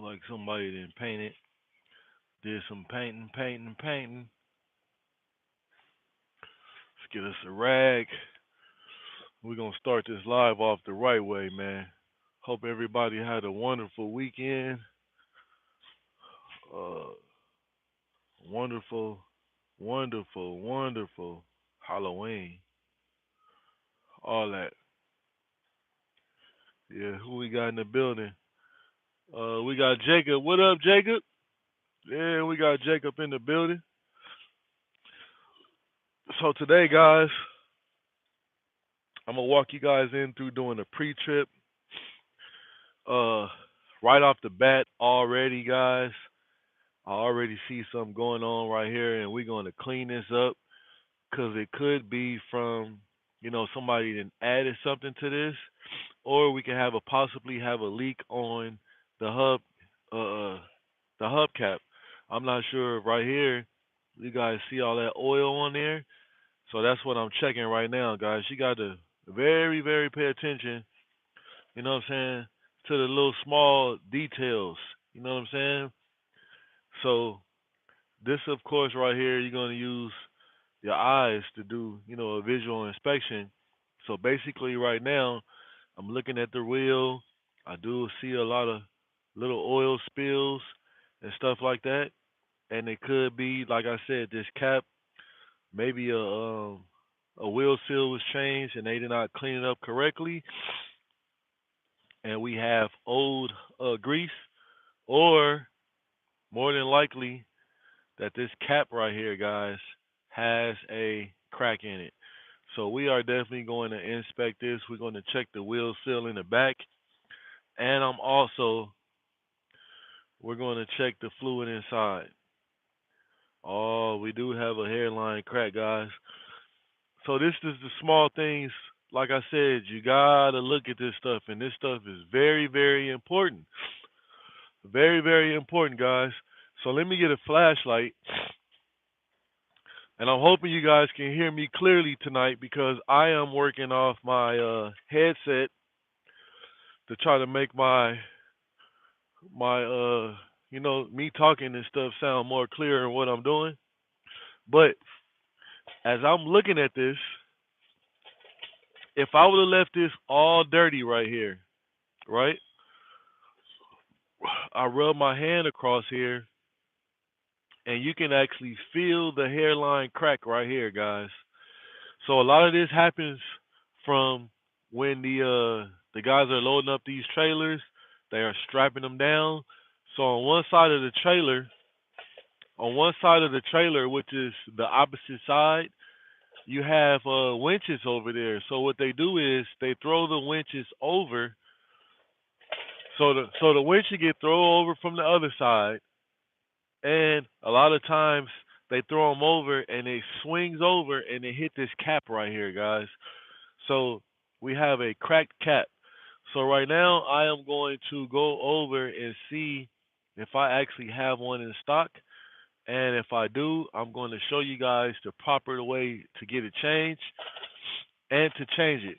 like somebody didn't paint it. Did some painting. Let's get us a rag. We're gonna start this live off the right way, man. Hope everybody had a wonderful weekend. Uh, wonderful, wonderful Halloween. All that. Yeah, who we got in the building? We got Jacob. What up, Jacob? Yeah, we got Jacob in the building. So today, guys, I'm gonna walk you guys in through doing a pre-trip. Uh, right off the bat, already, guys, I already see something going on right here, and we're gonna clean this up because it could be from, somebody that added something to this, or we can have a possibly have a leak on the uh, the hubcap. I'm not sure if right here. You guys see all that oil on there? So that's what I'm checking right now, guys. You got to very, very pay attention, you know what I'm saying, to the little small details. You know what I'm saying? So this, of course, right here, you're going to use your eyes to do, a visual inspection. So basically, right now, I'm looking at the wheel. I do see a lot of little oil spills and stuff like that. And it could be, like I said, this cap, maybe a wheel seal was changed and they did not clean it up correctly, and we have old grease, or more than likely that this cap right here, guys, has a crack in it. So we are definitely going to inspect this. We're going to check the wheel seal in the back, and we're going to check the fluid inside. Oh, we do have a hairline crack, guys. So this is the small things. Like I said, you gotta look at this stuff, and this stuff is very, very important. Very, very important, guys. So let me get a flashlight, and I'm hoping you guys can hear me clearly tonight because I am working off my headset to try to make my me talking and stuff sound more clear in what I'm doing. But as I'm looking at this, if I would have left this all dirty right here, right? I rub my hand across here, and you can actually feel the hairline crack right here, guys. So a lot of this happens from when the guys are loading up these trailers. They are strapping them down. So on one side of the trailer, which is the opposite side, you have winches over there. So what they do is they throw the winches over. So the winch should get thrown over from the other side, and a lot of times they throw them over and it swings over and it hit this cap right here, guys. So we have a cracked cap. So right now I am going to go over and see if I actually have one in stock. And if I do, I'm going to show you guys the proper way to get it changed and to change it.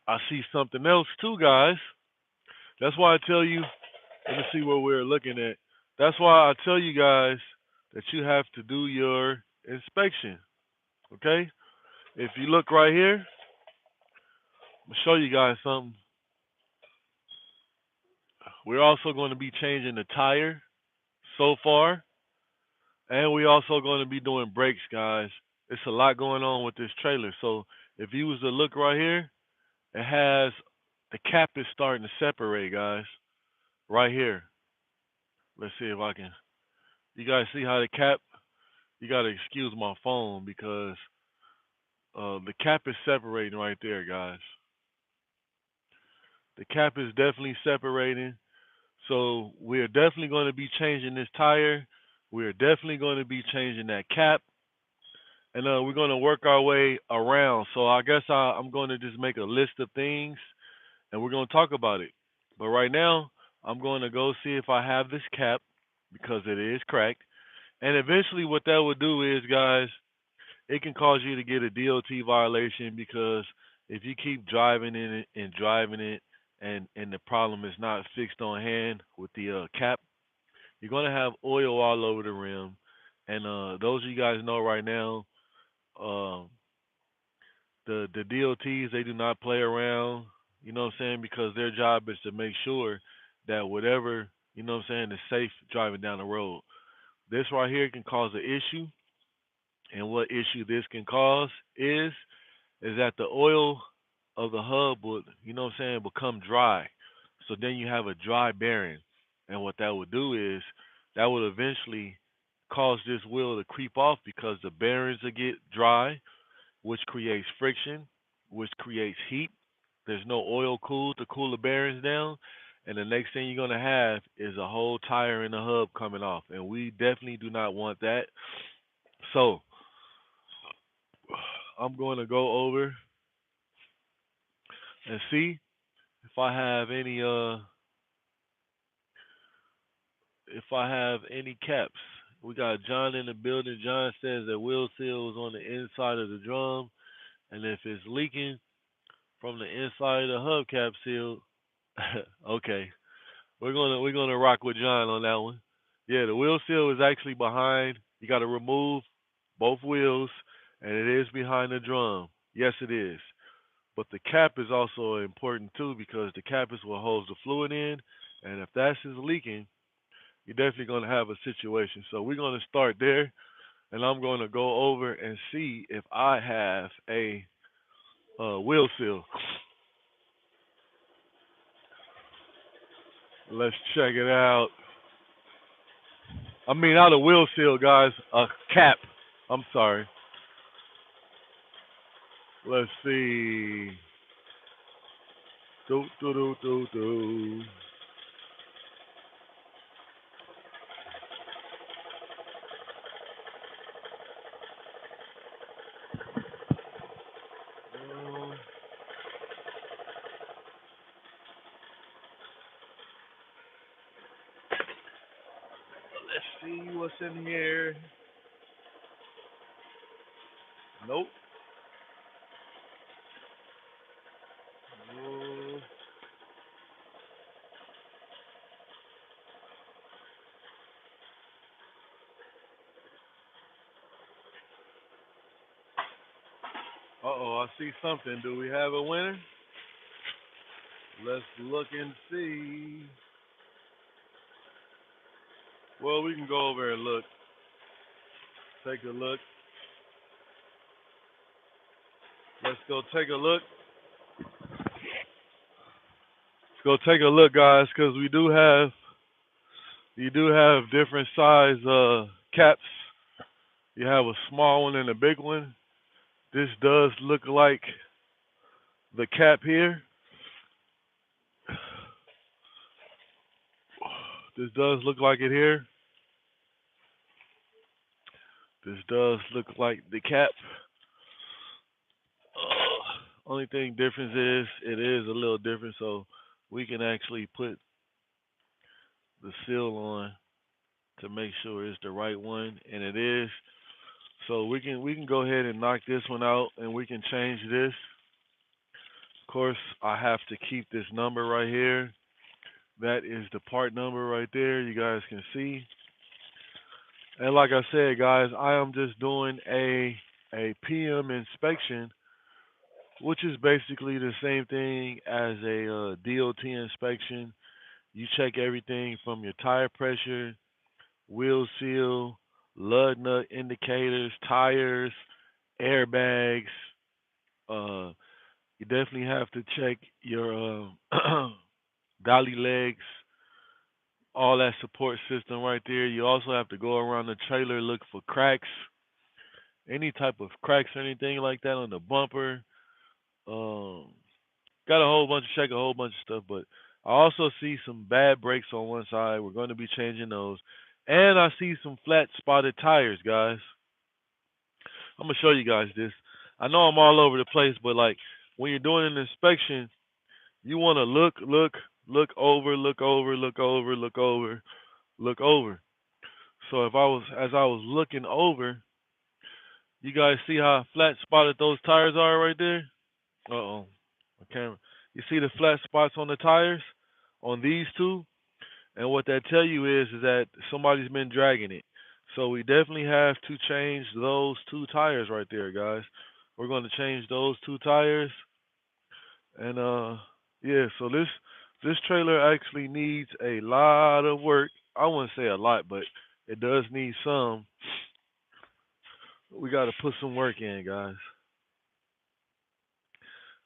I see something else too, guys. That's why I tell you, let me see what we're looking at. That's why I tell you guys that you have to do your inspection. Okay? If you look right here, I'm gonna show you guys something. We're also going to be changing the tire so far, and we're also going to be doing brakes, guys. It's a lot going on with this trailer. So if you was to look right here, it has the cap is starting to separate, guys. Right here. Let's see if I can. You guys see how the cap? You gotta excuse my phone because the cap is separating right there, guys. The cap is definitely separating. So we're definitely going to be changing this tire. We're definitely going to be changing that cap. And we're going to work our way around. So I guess I'm going to just make a list of things and we're going to talk about it. But right now, I'm going to go see if I have this cap because it is cracked. And eventually, what that will do is, guys, it can cause you to get a DOT violation because if you keep driving in it and driving it and the problem is not fixed on hand with the cap, you're gonna have oil all over the rim. And those of you guys know right now, uh, the DOTs, they do not play around. You know what I'm saying? Because their job is to make sure that whatever, you know what I'm saying, is safe driving down the road. This right here can cause an issue, and what issue this can cause is that the oil of the hub would, you know what I'm saying, become dry. So then you have a dry bearing. And what that would do is that would eventually cause this wheel to creep off because the bearings will get dry, which creates friction, which creates heat. There's no oil cool to cool the bearings down. And the next thing you're going to have is a whole tire in the hub coming off. And we definitely do not want that. So I'm going to go over and see if I have any if I have any caps. We got John in the building. John says that wheel seal is on the inside of the drum, and if it's leaking from the inside of the hubcap seal, okay, we're gonna rock with John on that one. Yeah, the wheel seal is actually behind. You got to remove both wheels, and it is behind the drum. Yes, it is. But the cap is also important too because the cap is what holds the fluid in, and if that's is leaking, you're definitely going to have a situation. So we're going to start there, and I'm going to go over and see if I have a wheel seal. Let's check it out. I mean, not a wheel seal, guys. A cap. I'm sorry. Let's see. Do do do do do. Let's see what's in here. Nope. Uh oh, I see something. Do we have a winner? Let's look and see. Well, we can go over and look. Take a look. Let's go take a look. Let's go take a look, guys, because you do have different size caps. You have a small one and a big one. This does look like the cap here. This does look like it here. This does look like the cap. Only thing difference is it is a little different, so we can actually put the seal on to make sure it's the right one, and it is. So we can go ahead and knock this one out, and we can change this. Of course, I have to keep this number right here. That is the part number right there. You guys can see. And like I said, guys, I am just doing a PM inspection, which is basically the same thing as a DOT inspection. You check everything from your tire pressure, wheel seal, lug nut indicators, tires, airbags. Uh, you definitely have to check your dolly legs, all that support system right there. You also have to go around the trailer, look for cracks, any type of cracks or anything like that on the bumper. Um, got a whole bunch of check a whole bunch of stuff, but I also see some bad brakes on one side. We're going to be changing those, and I see some flat spotted tires, guys. I'm gonna show you guys this. I know I'm all over the place, but like when you're doing an inspection, you want to look over, look over, look over, look over, look over. So if I was as I was looking over, you guys see how flat spotted those tires are right there? Uh oh, my camera. You see the flat spots on the tires on these two, and what that tell you is that somebody's been dragging it. So we definitely have to change those two tires right there, guys. We're going to change those two tires, and yeah. So this trailer actually needs a lot of work. I wouldn't say a lot, but it does need some. We got to put some work in, guys.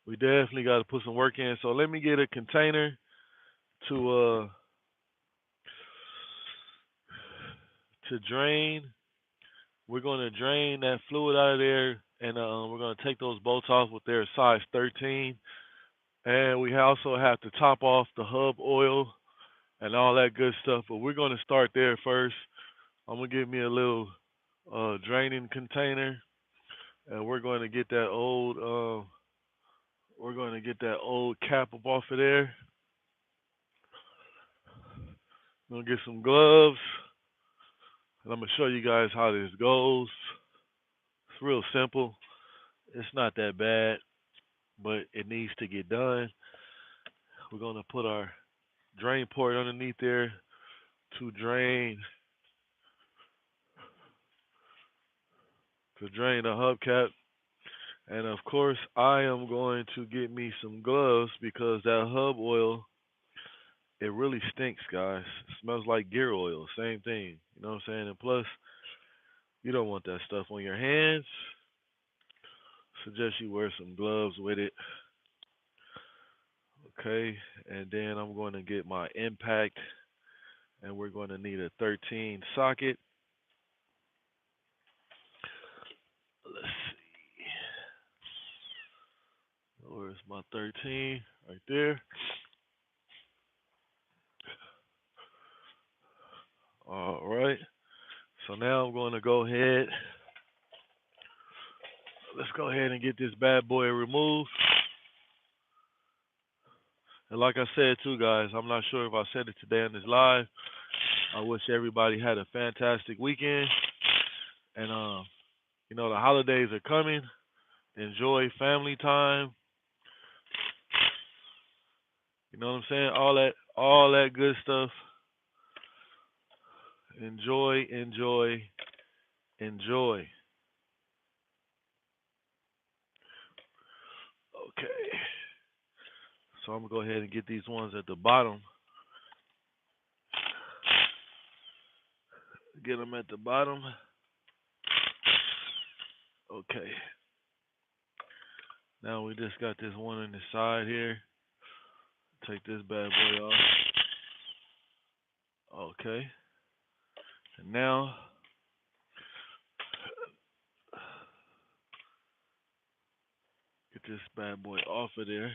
We definitely got to put some work in. So let me get a container to drain. We're gonna drain that fluid out of there, and we're gonna take those bolts off with their size 13. And we also have to top off the hub oil and all that good stuff. But we're gonna start there first. I'm gonna give me a little draining container, and we're gonna get that old cap up off of there. I'm gonna get some gloves, and I'm gonna show you guys how this goes. It's real simple. It's not that bad, but it needs to get done. We're gonna put our drain port underneath there to drain the hubcap. And of course, I am going to get me some gloves because that hub oil, it really stinks, guys. It smells like gear oil. Same thing. You know what I'm saying? And plus, you don't want that stuff on your hands. Suggest you wear some gloves with it. Okay. And then I'm going to get my impact, and we're going to need a 13 socket. Let's see. Where's my 13? Right there. All right. So now I'm going to go ahead. Let's go ahead and get this bad boy removed. And like I said too, guys, I'm not sure if I said it today on this live. I wish everybody had a fantastic weekend. And the holidays are coming. Enjoy family time. You know what I'm saying? All that good stuff. Enjoy, enjoy, enjoy. Okay. So I'm gonna go ahead and get these ones at the bottom. Get them at the bottom. Okay. Now we just got this one on the side here. Take this bad boy off. Okay. And now get this bad boy off of there.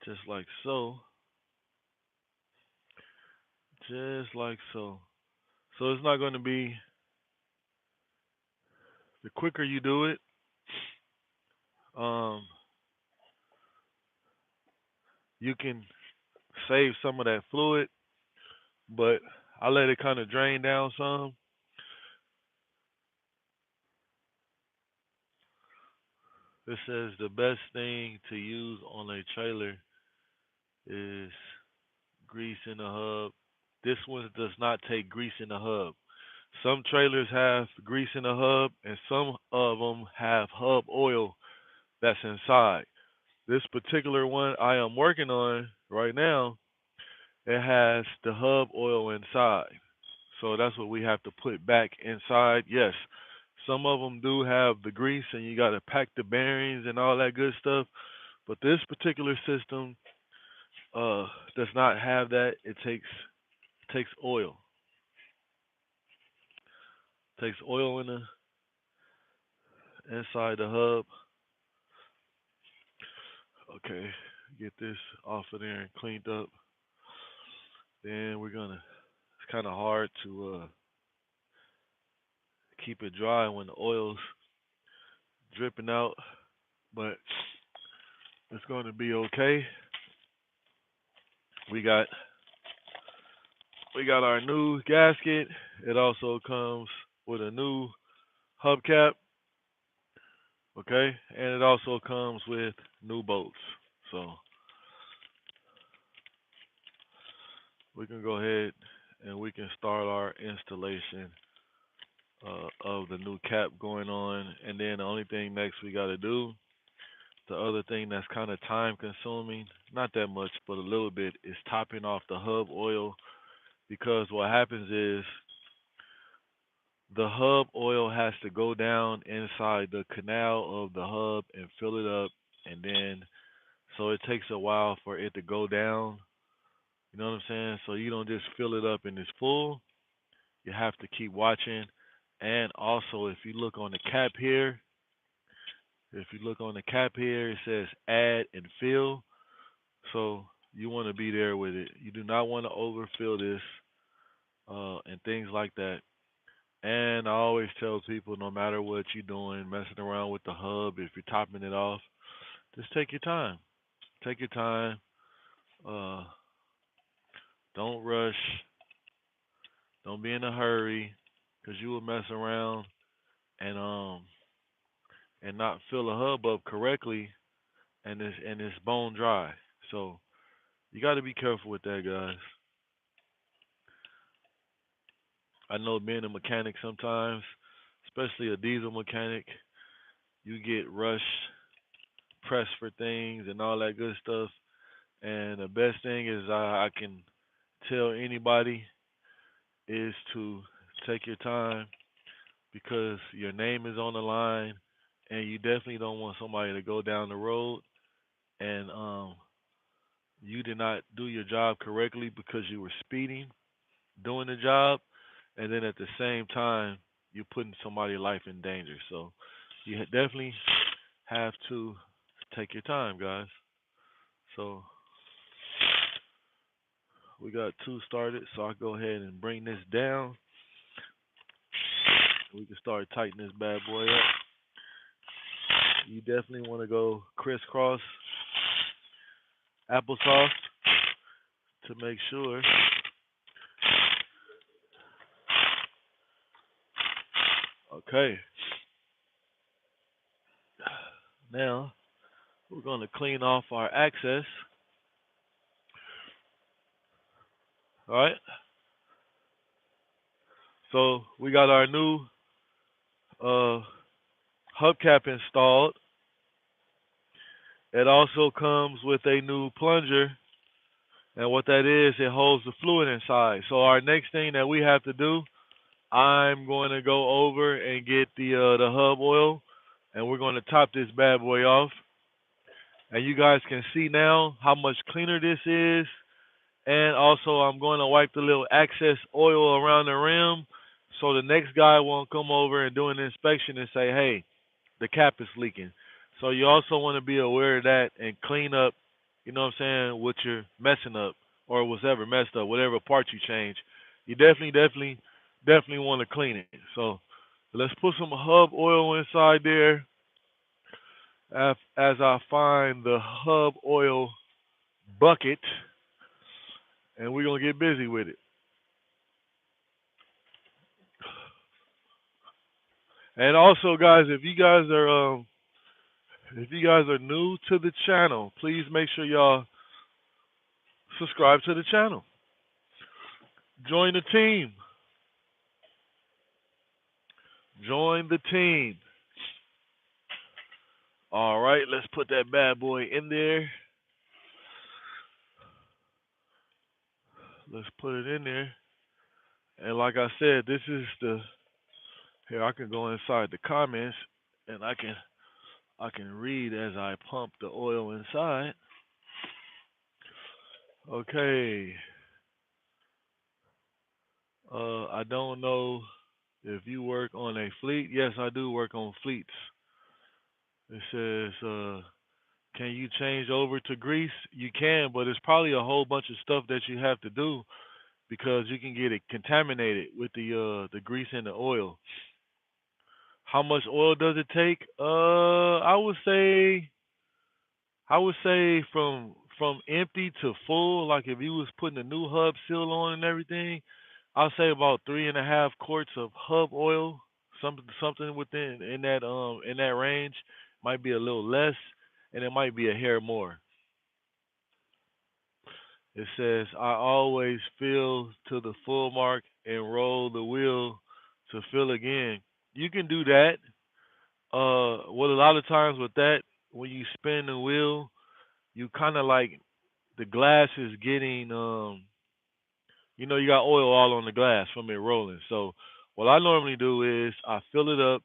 Just like so. Just like so. So it's not going to be, the quicker you do it, um, you can save some of that fluid, but I let it kind of drain down some. It says the best thing to use on a trailer is grease in the hub. This one does not take grease in the hub. Some trailers have grease in the hub, and some of them have hub oil that's inside. This particular one I am working on right now, it has the hub oil inside. So that's what we have to put back inside. Yes, some of them do have the grease, and you got to pack the bearings and all that good stuff. But this particular system does not have that. It takes oil. Takes oil in the inside the hub. Okay, get this off of there and cleaned up. Then we're gonna. It's kind of hard to keep it dry when the oil's dripping out, but it's going to be okay. We got we got our new gasket. It also comes with a new hubcap, okay, and it also comes with new bolts. So we can go ahead and we can start our installation of the new cap going on. And then the only thing next we got to do, the other thing that's kind of time consuming, not that much, but a little bit, is topping off the hub oil. Because what happens is the hub oil has to go down inside the canal of the hub and fill it up. And then, so it takes a while for it to go down. You know what I'm saying? So you don't just fill it up and it's full. You have to keep watching. And also, if you look on the cap here, it says add and fill. So you want to be there with it. You do not want to overfill this and things like that. And I always tell people, no matter what you're doing, messing around with the hub, if you're topping it off, just take your time. Take your time. Uh, don't rush. Don't be in a hurry, because you will mess around and not fill a hub up correctly, and it's bone dry. So you got to be careful with that, guys. I know being a mechanic sometimes, especially a diesel mechanic, you get rushed, pressed for things, and all that good stuff. And the best thing is I can tell anybody is to take your time, because your name is on the line, and you definitely don't want somebody to go down the road and you did not do your job correctly because you were speeding doing the job, and then at the same time you're putting somebody's life in danger. So you definitely have to take your time, guys. So we got two started, so I'll go ahead and bring this down. We can start tightening this bad boy up. You definitely want to go crisscross applesauce to make sure. Okay, now we're going to clean off our access. All right, so we got our new uh, hubcap installed. It also comes with a new plunger, and what that is, it holds the fluid inside. So our next thing that we have to do, I'm going to go over and get the hub oil, and we're going to top this bad boy off. And you guys can see now how much cleaner this is. And also, I'm going to wipe the little excess oil around the rim, so the next guy won't come over and do an inspection and say, hey, the cap is leaking. So you also want to be aware of that and clean up, you know what I'm saying, what you're messing up or whatever messed up, whatever part you change. You definitely want to clean it. So let's put some hub oil inside there as I find the hub oil bucket, and we're going to get busy with it. And also, guys, if you guys are new to the channel, please make sure y'all subscribe to the channel. Join the team. Join the team. All right, let's put that bad boy in there. Let's put it in there. And like I said, this is the here I can go inside the comments and I can read as I pump the oil inside. Okay. I don't know if you work on a fleet. Yes, I do work on fleets. It says, can you change over to grease? You can, but it's probably a whole bunch of stuff that you have to do because you can get it contaminated with the grease and the oil. How much oil does it take? I would say from empty to full. Like if you was putting a new hub seal on and everything, I'll say about 3.5 quarts of hub oil. Something within in that range. Might be a little less, and it might be a hair more. It says, I always fill to the full mark and roll the wheel to fill again. You can do that. What a lot of times with that, when you spin the wheel, you kind of like the glass is getting, you got oil all on the glass from it rolling. So what I normally do is I fill it up,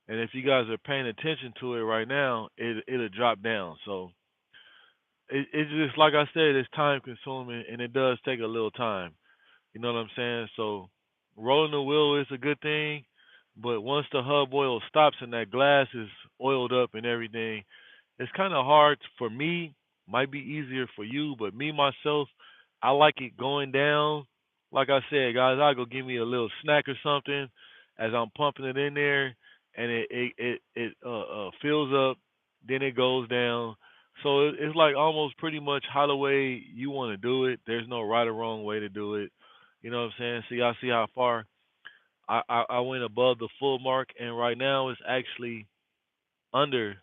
and if you guys are paying attention to it right now, it'll drop down. So it's just like I said, it's time consuming, and it does take a little time. You know what I'm saying? So rolling the wheel is a good thing, but once the hub oil stops and that glass is oiled up and everything, it's kind of hard for me. Might be easier for you, but me myself, I like it going down. Like I said, guys, I go give me a little snack or something as I'm pumping it in there, and it fills up, then it goes down. So it's like almost pretty much how the way you want to do it. There's no right or wrong way to do it. You know what I'm saying? So y'all see how far I went above the full mark, and right now it's actually under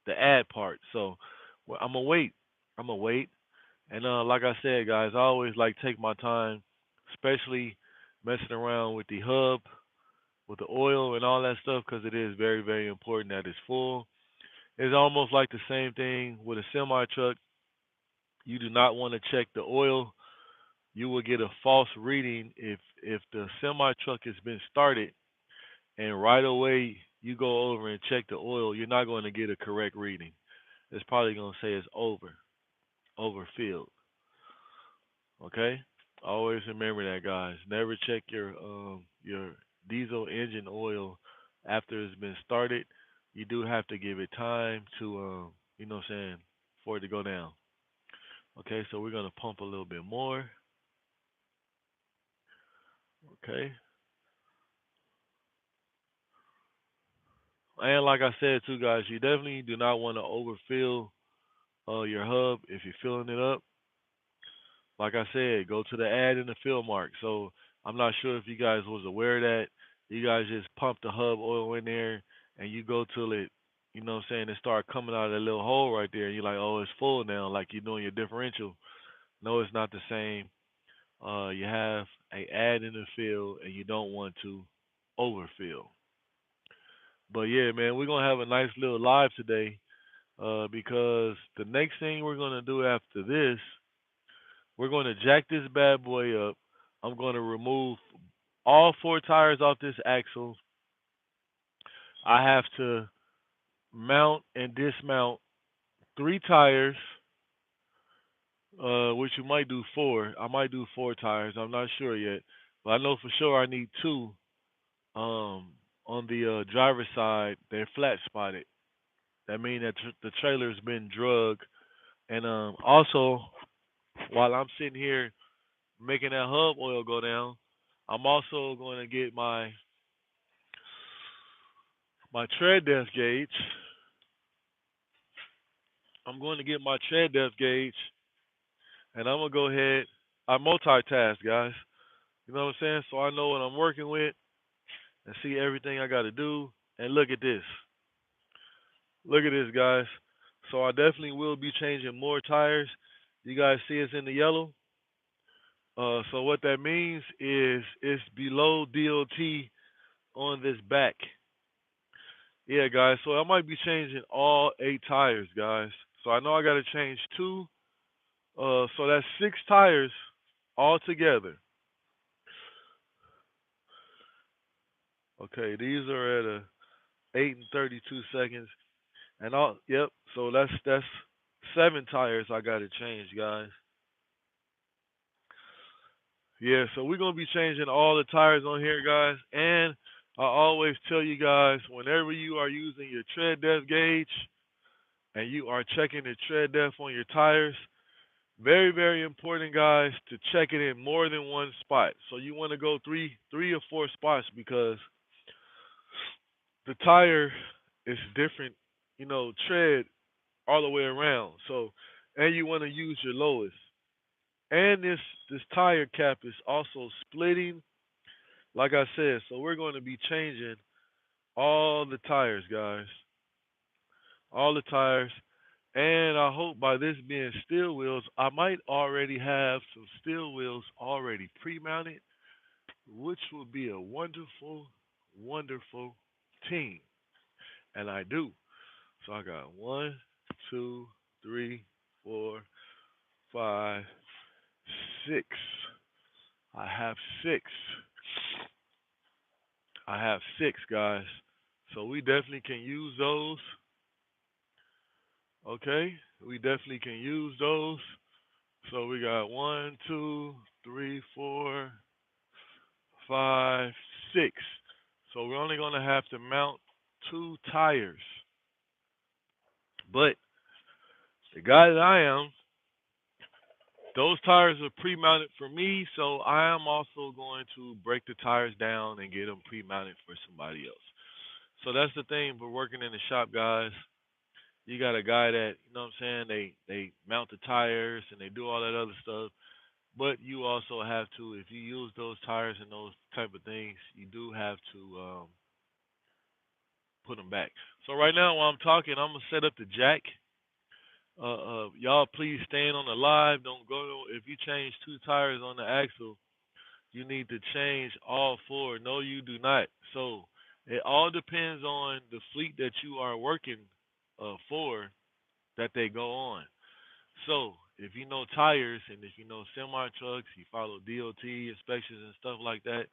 the add part. So well, I'm gonna wait. I'm gonna wait. And like I said, guys, I always like take my time, especially messing around with the hub, with the oil and all that stuff, because it is very, very important that it's full. It's almost like the same thing with a semi truck. You do not want to check the oil. You will get a false reading if the semi truck has been started and right away you go over and check the oil. You're not going to get a correct reading. It's probably going to say it's overfilled. Okay? Always remember that, guys. Never check your diesel engine oil after it's been started. You do have to give it time to you know what I'm saying, for it to go down. Okay, so we're gonna pump a little bit more. Okay. And like I said too, guys, you definitely do not want to overfill your hub if you're filling it up. Like I said, go to the add and the fill mark. So I'm not sure if you guys was aware of that. You guys just pump the hub oil in there and you go till it, you know what I'm saying, it start coming out of that little hole right there. And you're like, oh, it's full now, like you're doing your differential. No, it's not the same. You have a add and a fill, and you don't want to overfill. But yeah, man, we're gonna have a nice little live today, because the next thing we're gonna do after this, we're gonna jack this bad boy up. I'm gonna remove all four tires off this axle. I have to mount and dismount three tires, which you might do four. I might do four tires. I'm not sure yet, but I know for sure I need two. Um, on the driver's side, they're flat spotted. That means that the trailer's been drug. And also, while I'm sitting here making that hub oil go down, I'm also going to get my tread depth gauge. I'm going to get my tread depth gauge, and I'm gonna go ahead. I multitask, guys. You know what I'm saying? So I know what I'm working with and see everything I got to do. And look at this. Look at this, guys. So I definitely will be changing more tires. You guys see it's in the yellow. So what that means is it's below DOT on this back. Yeah, guys. So I might be changing all eight tires, guys. So I know I got to change two. So that's six tires all together. Okay, these are at a 8 and 32 seconds, and all. Yep. So that's seven tires I got to change, guys. Yeah. So we're gonna be changing all the tires on here, guys. And I always tell you guys, whenever you are using your tread depth gauge and you are checking the tread depth on your tires, very, very important, guys, to check it in more than one spot. So you want to go three or four spots because the tire is different, tread all the way around. So, and you want to use your lowest. And this tire cap is also splitting, like I said. So we're going to be changing all the tires, guys, all the tires. And I hope by this being steel wheels, I might already have some steel wheels already pre-mounted, which would be a wonderful, wonderful team. And I do. So I got one, two, three, four, five, six. I have six. I have six, guys. So we definitely can use those. Okay? We definitely can use those. So we got one, two, three, four, five, six. So we're only going to have to mount two tires. But the guy that I am, those tires are pre-mounted for me, so I am also going to break the tires down and get them pre-mounted for somebody else. So that's the thing. We're working in the shop, guys. You got a guy that, you know what I'm saying, they mount the tires and they do all that other stuff. But you also have to, if you use those tires and those type of things, you do have to put them back. So right now while I'm talking, I'm gonna set up the jack. Y'all please stand on the live. Don't go. If you change two tires on the axle, you need to change all four. No, you do not. So it all depends on the fleet that you are working for that they go on. So if you know tires and if you know semi trucks, you follow DOT inspections and stuff like that,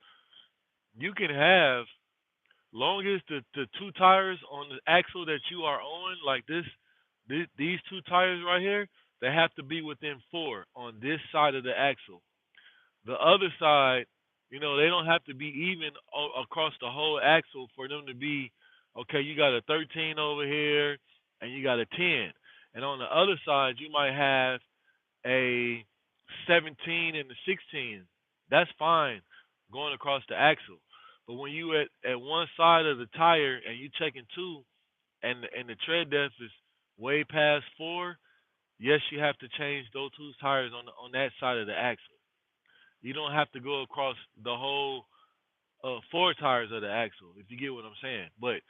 you can have long as the two tires on the axle that you are on, like these two tires right here, they have to be within four on this side of the axle. The other side, they don't have to be even across the whole axle for them to be okay. You got a 13 over here, and you got a 10, and on the other side you might have a 17 and a 16. That's fine going across the axle. But when you at one side of the tire and you checking two, and the tread depth is way past four, yes, you have to change those two tires on that side of the axle. You don't have to go across the whole four tires of the axle, if you get what I'm saying. But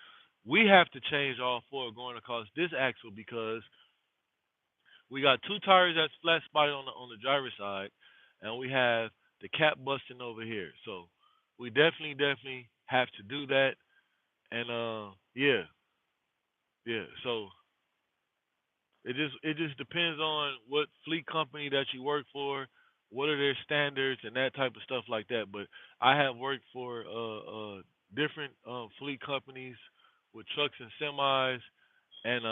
we have to change all four going across this axle because we got two tires that's flat spotted on the driver's side, and we have the cap busting over here. So we definitely have to do that. And yeah, yeah. So it just depends on what fleet company that you work for, what are their standards and that type of stuff like that. But I have worked for different fleet companies with trucks and semis, and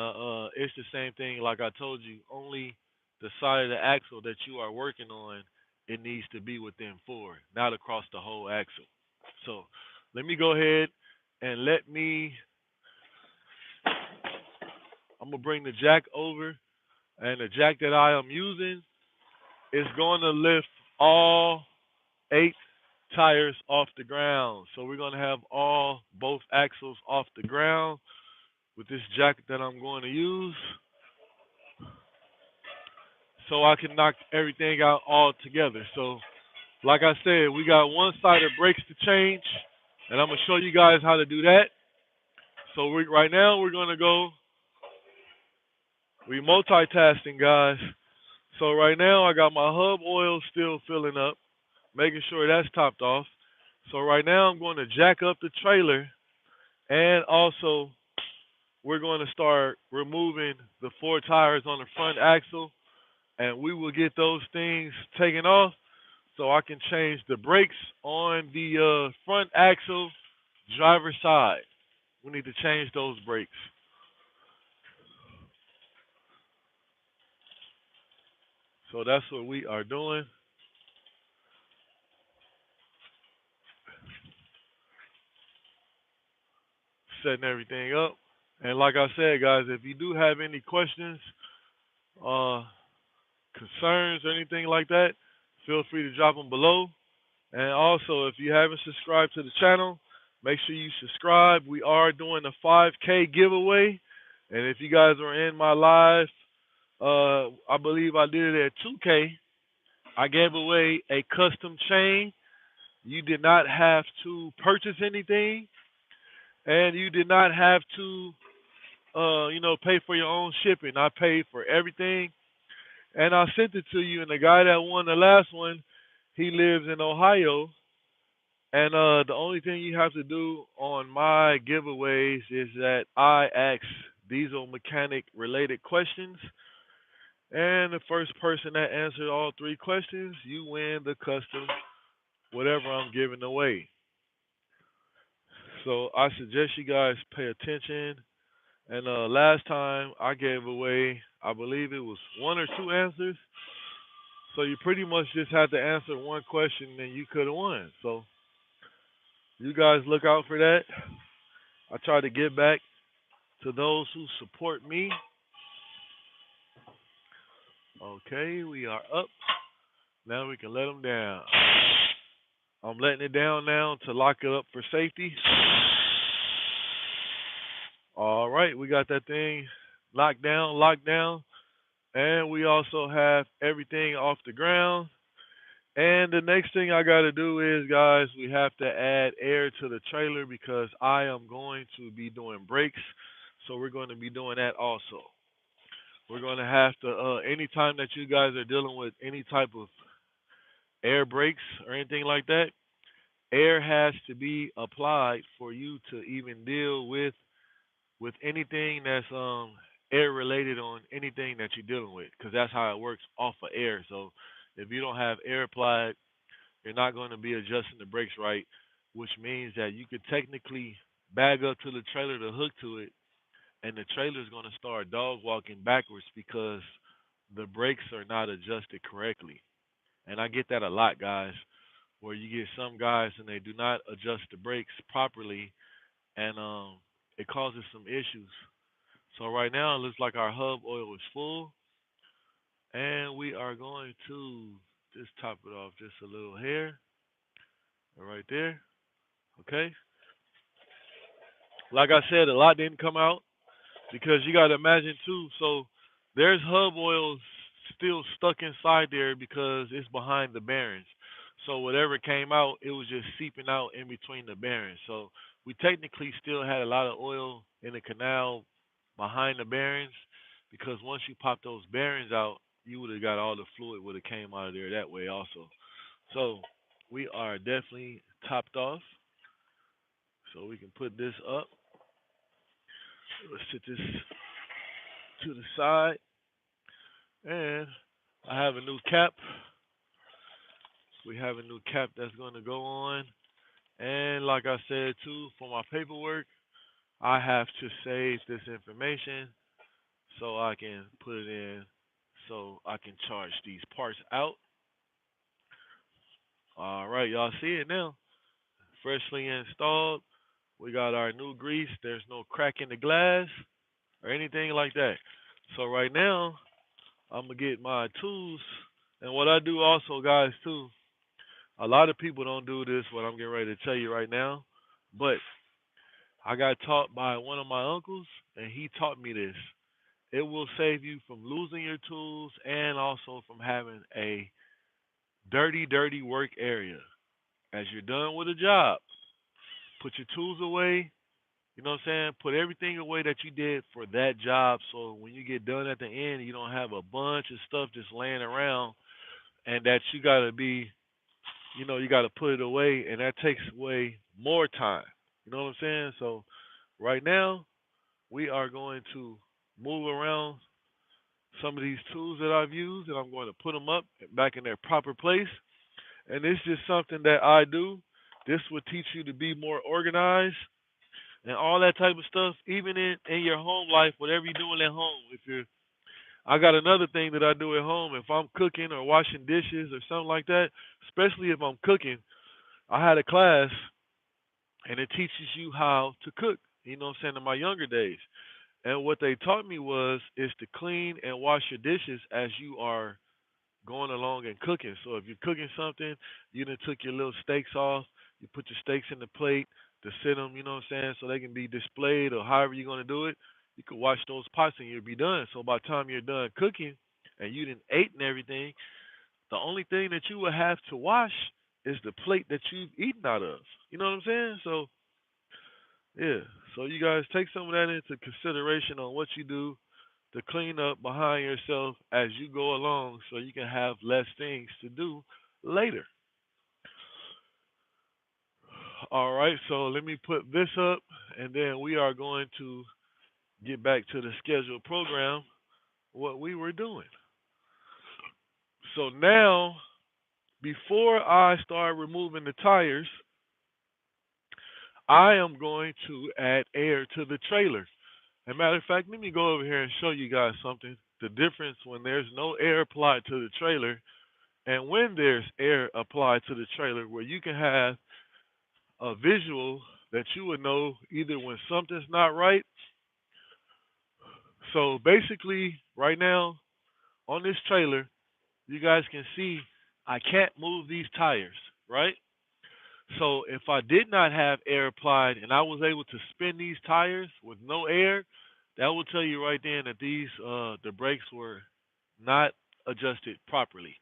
it's the same thing. Like I told you, only the side of the axle that you are working on, it needs to be within four, not across the whole axle. So let me go ahead and I'm gonna bring the jack over, and the jack that I am using is going to lift all eight tires off the ground. So we're gonna have both axles off the ground with this jack that I'm going to use, so I can knock everything out all together. So like I said, we got one side of brakes to change, and I'm gonna show you guys how to do that. So right now we're gonna go. We multitasking, guys. So right now I got my hub oil still filling up, making sure that's topped off. So right now I'm going to jack up the trailer, and also we're going to start removing the four tires on the front axle, and we will get those things taken off so I can change the brakes on the front axle driver's side. We need to change those brakes. So that's what we are doing, setting everything up. And like I said, guys, if you do have any questions, uh, concerns, or anything like that, feel free to drop them below. And also, if you haven't subscribed to the channel, make sure you subscribe. We are doing a 5K giveaway. And if you guys are in my live, I believe I did it at 2K. I gave away a custom chain. You did not have to purchase anything, and you did not have to pay for your own shipping. I paid for everything, and I sent it to you. And the guy that won the last one, he lives in Ohio. And the only thing you have to do on my giveaways is that I ask diesel mechanic related questions, and the first person that answered all three questions, you win the custom whatever I'm giving away. So I suggest you guys pay attention. And last time I gave away, I believe it was one or two answers. So you pretty much just had to answer one question and you could have won. So you guys look out for that. I try to get back to those who support me. Okay, we are up. Now we can let them down. I'm letting it down now to lock it up for safety. All right, we got that thing locked down. And we also have everything off the ground. And the next thing I got to do is, guys, we have to add air to the trailer because I am going to be doing brakes. So we're going to be doing that also. We're going to have to, anytime that you guys are dealing with any type of air brakes or anything like that, air has to be applied for you to even deal with anything that's air related on anything that you're dealing with, because that's how it works off of air. So if you don't have air applied, you're not going to be adjusting the brakes right, which means that you could technically bag up to the trailer to hook to it, and the trailer is going to start dog walking backwards because the brakes are not adjusted correctly. And I get that a lot, guys, where you get some guys and they do not adjust the brakes properly, and it causes some issues. So right now it looks like our hub oil is full, and we are going to just top it off just a little here, right there. Okay. Like I said, a lot didn't come out because you got to imagine too. So there's hub oil still stuck inside there because it's behind the bearings. So whatever came out, it was just seeping out in between the bearings. So we technically still had a lot of oil in the canal behind the bearings, because once you pop those bearings out, you would have got all the fluid would have came out of there that way also. So we are definitely topped off. So we can put this up. Let's sit this to the side. And I have a new cap. We have a new cap that's going to go on. And like I said too, for my paperwork, I have to save this information so I can put it in so I can charge these parts out. All right, y'all see it now. Freshly installed. We got our new grease. There's no crack in the glass or anything like that. So right now, I'm gonna get my tools. And what I do also, guys, too, a lot of people don't do this, what I'm getting ready to tell you right now. But I got taught by one of my uncles, and he taught me this. It will save you from losing your tools and also from having a dirty work area. As you're done with a job, put your tools away. You know what I'm saying? Put everything away that you did for that job, so when you get done at the end, you don't have a bunch of stuff just laying around and that you got to be, you got to put it away, and that takes away more time. You know what I'm saying? So right now, we are going to move around some of these tools that I've used, and I'm going to put them up back in their proper place. And it's just something that I do. This will teach you to be more organized and all that type of stuff, even in your home life, whatever you're doing at home. If you're, I got another thing that I do at home. If I'm cooking or washing dishes or something like that, especially if I'm cooking, I had a class and it teaches you how to cook. You know what I'm saying? In my younger days, and what they taught me was is to clean and wash your dishes as you are going along and cooking. So if you're cooking something, you done took your little steaks off, you put your steaks in the plate to sit them, you know what I'm saying, so they can be displayed or however you're going to do it. You can wash those pots and you'll be done. So by the time you're done cooking and you didn't ate and everything, the only thing that you will have to wash is the plate that you've eaten out of. You know what I'm saying? So, yeah. So you guys take some of that into consideration on what you do to clean up behind yourself as you go along so you can have less things to do later. All right, so let me put this up and then we are going to get back to the scheduled program, what we were doing. So now, before I start removing the tires, I am going to add air to the trailer. As a matter of fact, let me go over here and show you guys something. The difference when there's no air applied to the trailer and when there's air applied to the trailer, where you can have a visual that you would know either when something's not right. So basically, right now on this trailer, you guys can see I can't move these tires, right? So if I did not have air applied and I was able to spin these tires with no air, that will tell you right then that these the brakes were not adjusted properly.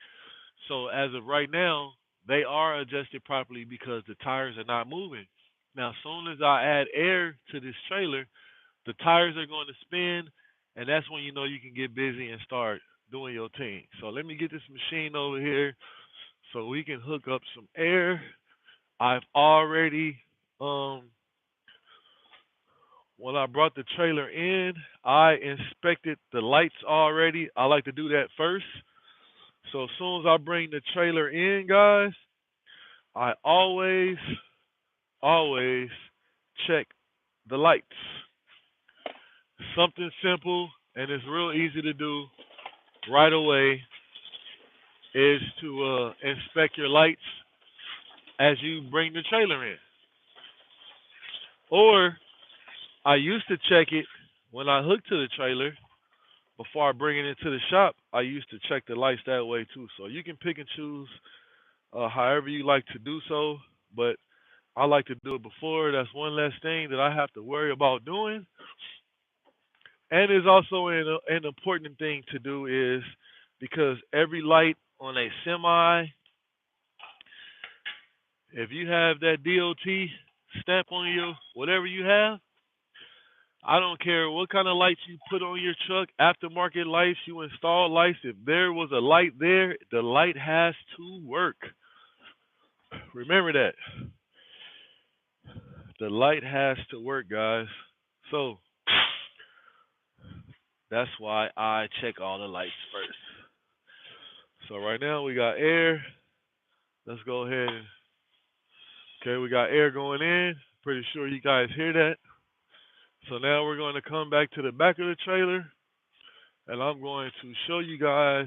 So as of right now, they are adjusted properly because the tires are not moving. Now, as soon as I add air to this trailer, the tires are going to spin, and that's when you know you can get busy and start doing your thing. So let me get this machine over here so we can hook up some air. I've already, when I brought the trailer in, I inspected the lights already. I like to do that first. So as soon as I bring the trailer in, guys, I always check the lights. Something simple and it's real easy to do right away is to inspect your lights as you bring the trailer in. Or I used to check it when I hooked to the trailer before I bring it into the shop. I used to check the lights that way too. So you can pick and choose however you like to do so, but I like to do it before. That's one less thing that I have to worry about doing. And it's also an important thing to do is because every light on a semi, if you have that DOT stamp on you, whatever you have, I don't care what kind of lights you put on your truck, aftermarket lights, you install lights. If there was a light there, the light has to work. Remember that. The light has to work, guys. So that's why I check all the lights first. So right now we got air. Let's go ahead and okay, we got air going in. Pretty sure you guys hear that. So now we're going to come back to the back of the trailer and I'm going to show you guys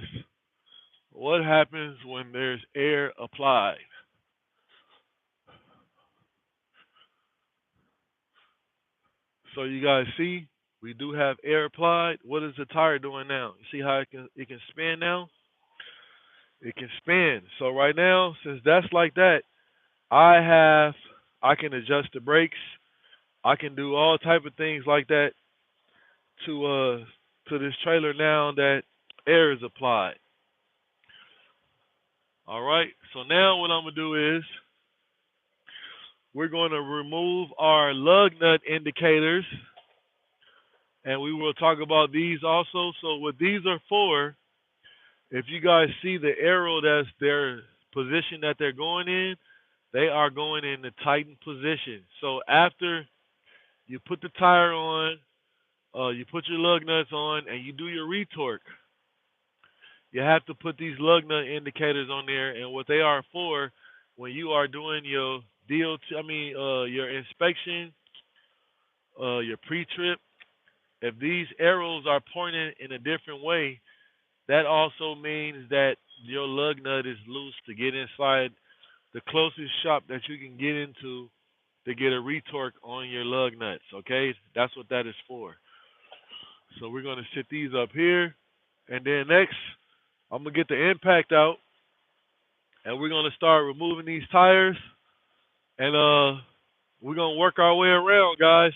what happens when there's air applied. So you guys see, we do have air applied. What is the tire doing now? You see how it can spin now? It can spin. So right now, since that's like that, I can adjust the brakes. I can do all type of things like that to this trailer now that air is applied. All right. So now what I'm gonna do is we're going to remove our lug nut indicators, and we will talk about these also. So what these are for, if you guys see the arrow that's their position that they're going in, they are going in the tightened position. So after you put the tire on, you put your lug nuts on, and you do your retorque, you have to put these lug nut indicators on there. And what they are for, when you are doing your your inspection, your pre-trip, if these arrows are pointing in a different way, that also means that your lug nut is loose to get inside the closest shop that you can get into to get a retorque on your lug nuts, okay? That's what that is for. So we're going to sit these up here. And then next, I'm going to get the impact out. And we're going to start removing these tires. And we're going to work our way around, guys.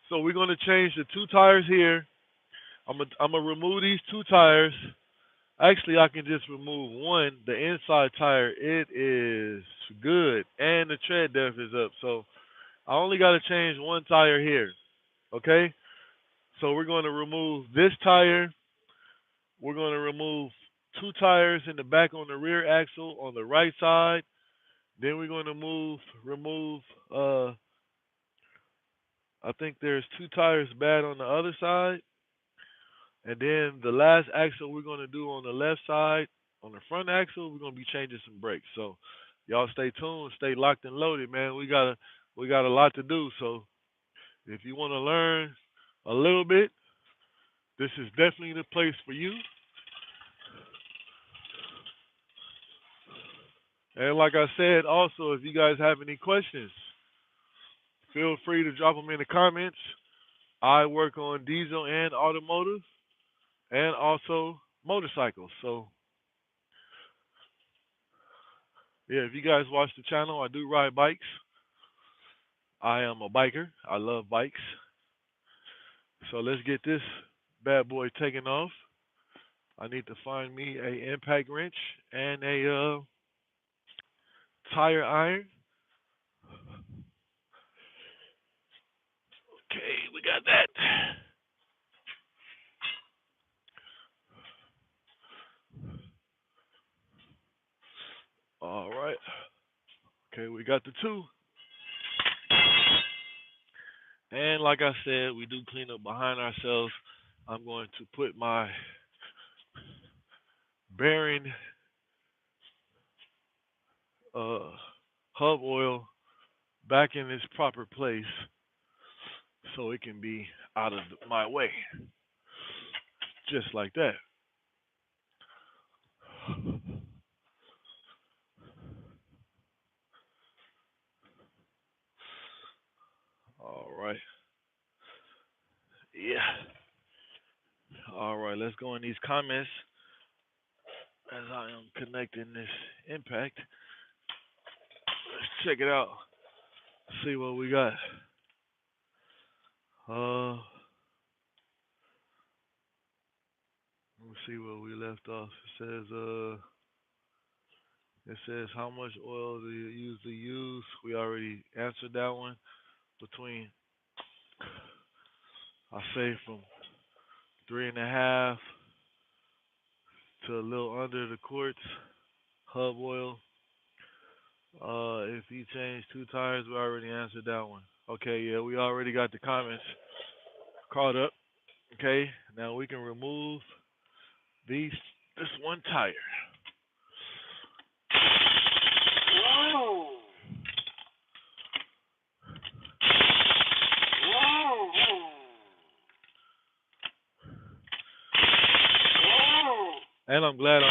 So we're going to change the two tires here. I'm gonna remove these two tires. Actually, I can just remove one, the inside tire. It is good, and the tread depth is up. So I only got to change one tire here. Okay? So we're going to remove this tire. We're going to remove two tires in the back on the rear axle on the right side. Then we're going to remove, I think there's two tires bad on the other side. And then the last axle we're going to do on the left side, on the front axle, we're going to be changing some brakes. So y'all stay tuned, stay locked and loaded, man. We got a lot to do. So if you want to learn a little bit, this is definitely the place for you. And like I said, also, if you guys have any questions, feel free to drop them in the comments. I work on diesel and automotive and also motorcycles. So, yeah, if you guys watch the channel, I do ride bikes. I am a biker. I love bikes. So let's get this bad boy taken off. I need to find me a impact wrench and a tire iron. Okay, we got that. All right. Okay, we got the two. And like I said, we do clean up behind ourselves. I'm going to put my bearing uh, hub oil back in its proper place so it can be out of my way. Just like that. All right. Yeah. All right, let's go in these comments as I am connecting this impact. Let's check it out. See what we got. Let me see where we left off. It says how much oil do you usually use? We already answered that one. Between, I say, from 3.5 to a little under the quarts hub oil. If you change two tires, we already answered that one. Okay, yeah, we already got the comments caught up. Okay, now we can remove this one tire. And I'm glad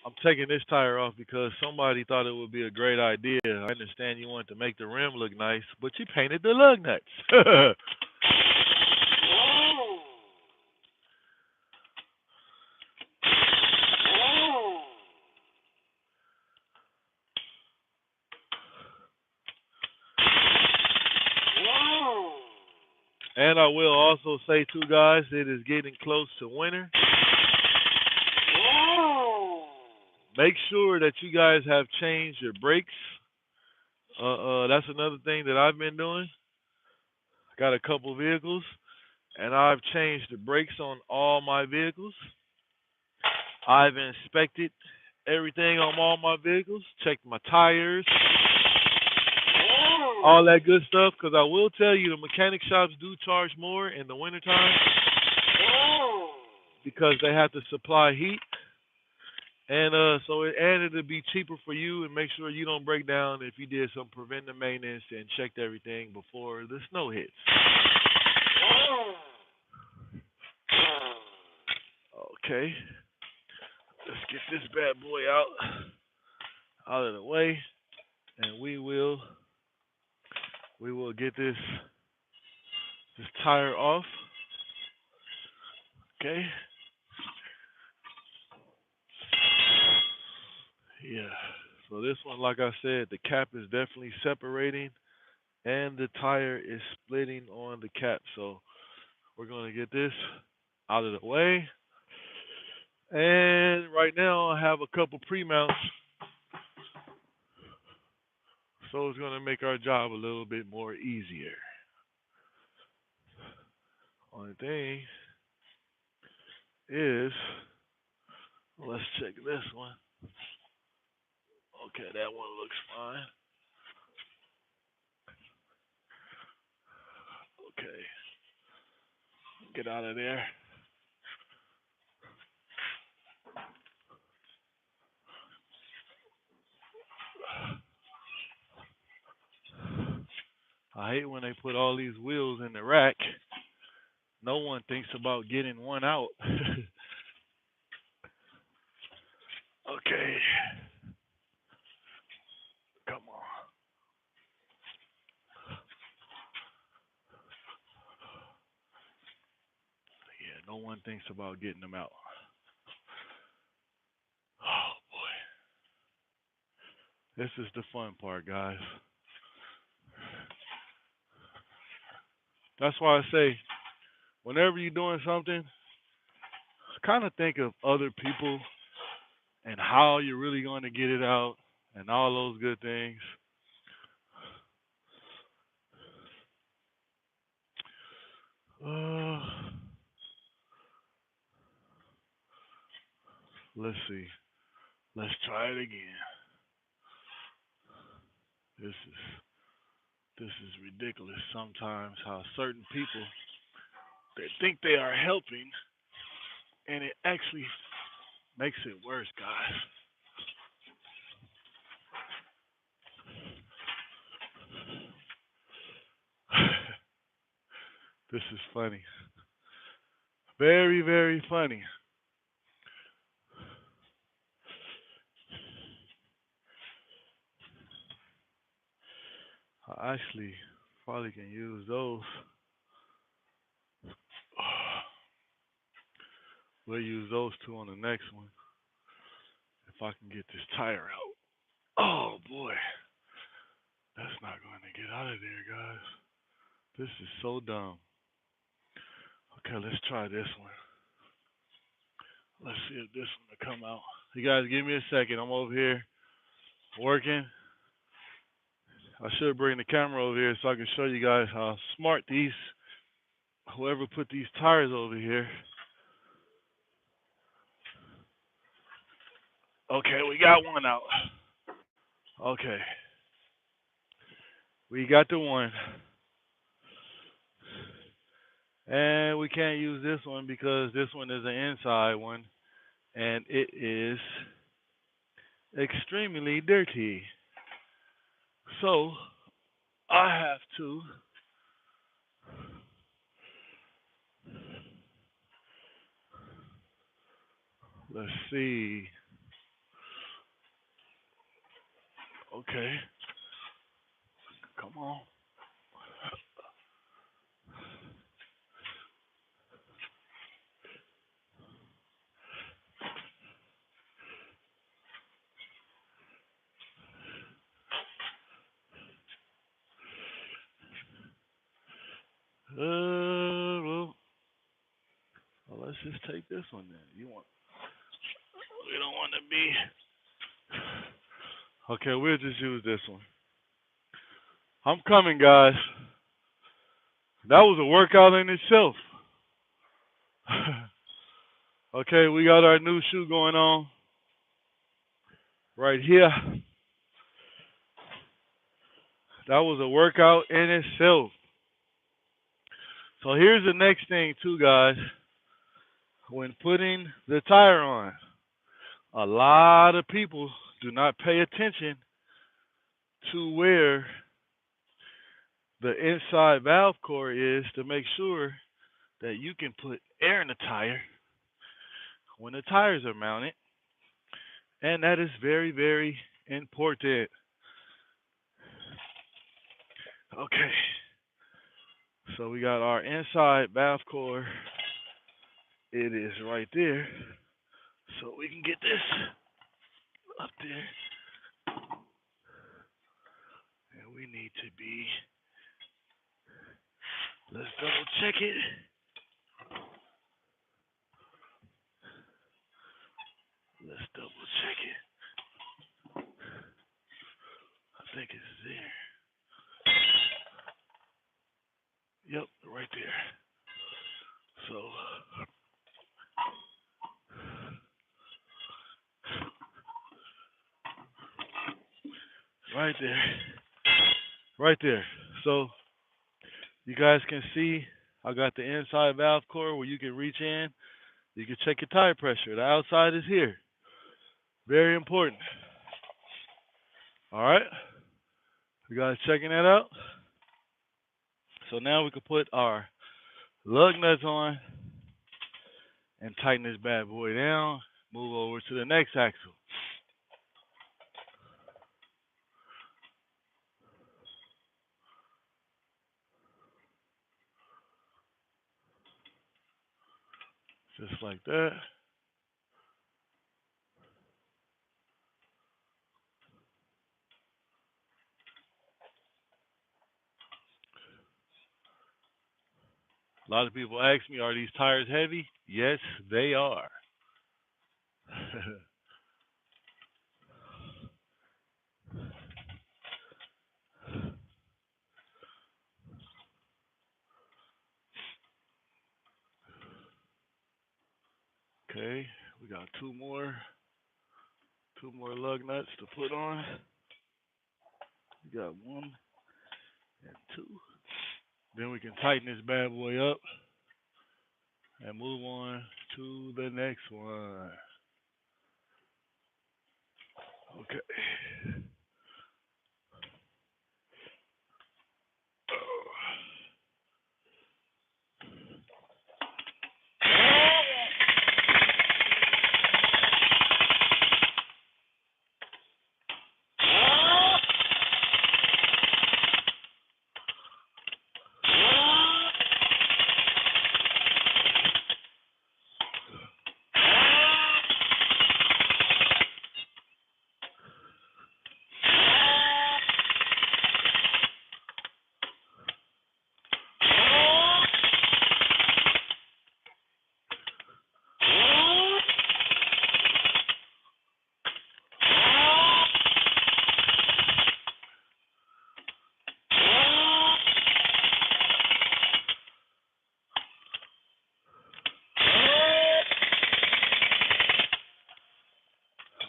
I'm taking this tire off because somebody thought it would be a great idea. I understand you want to make the rim look nice, but you painted the lug nuts. And I will also say, too, guys, it is getting close to winter. Make sure that you guys have changed your brakes. That's another thing that I've been doing. I got a couple vehicles, and I've changed the brakes on all my vehicles. I've inspected everything on all my vehicles, checked my tires, all that good stuff. Because I will tell you, the mechanic shops do charge more in the wintertime because they have to supply heat. And it'll be cheaper for you, and make sure you don't break down if you did some preventive maintenance and checked everything before the snow hits. Okay, let's get this bad boy out of the way, and we will get this tire off. Okay. Yeah. So this one, like I said, the cap is definitely separating, and the tire is splitting on the cap. So we're gonna get this out of the way. And right now I have a couple pre-mounts, so it's gonna make our job a little bit more easier. only thing is, let's check this one. Okay, that one looks fine. Okay, get out of there. I hate when they put all these wheels in the rack. No one thinks about getting one out. Okay, come on. Yeah, no one thinks about getting them out. Oh boy, this is the fun part, guys. That's why I say, whenever you're doing something, kind of think of other people and how you're really going to get it out and all those good things. Uh, let's see. Let's try it again. This is this is ridiculous sometimes how certain people they think they are helping and it actually makes it worse, guys. This is funny. Very, very funny. I actually probably can use those. We'll use those two on the next one if I can get this tire out. Oh boy, that's not going to get out of there, guys. This is so dumb. Okay, let's try this one. Let's see if this one will come out. You guys give me a second. I'm over here working. I should bring the camera over here so I can show you guys how smart these, whoever put these tires over here. Okay, we got one out. Okay, we got the one. And we can't use this one because this one is an inside one and it is extremely dirty. So I have to let's see. Okay, come on. Well, let's just take this one then. You want? We don't want to be. Okay, we'll just use this one. I'm coming, guys. That was a workout in itself. Okay, we got our new shoe going on right here. That was a workout in itself. So here's the next thing, too, guys. When putting the tire on, a lot of people do not pay attention to where the inside valve core is to make sure that you can put air in the tire when the tires are mounted. And that is very, very important. Okay. So we got our inside valve core. It is right there. So we can get this up there. And we need to be, let's double check it. Let's double check it. I think it's there. Yep, right there. So right there, right there. So you guys can see I got the inside valve core where you can reach in. You can check your tire pressure. The outside is here. Very important. All right. You guys checking that out? So now we can put our lug nuts on and tighten this bad boy down. Move over to the next axle. Just like that. A lot of people ask me, are these tires heavy? Yes, they are. Okay, we got two more lug nuts to put on. We got one and two. Then we can tighten this bad boy up and move on to the next one. Okay.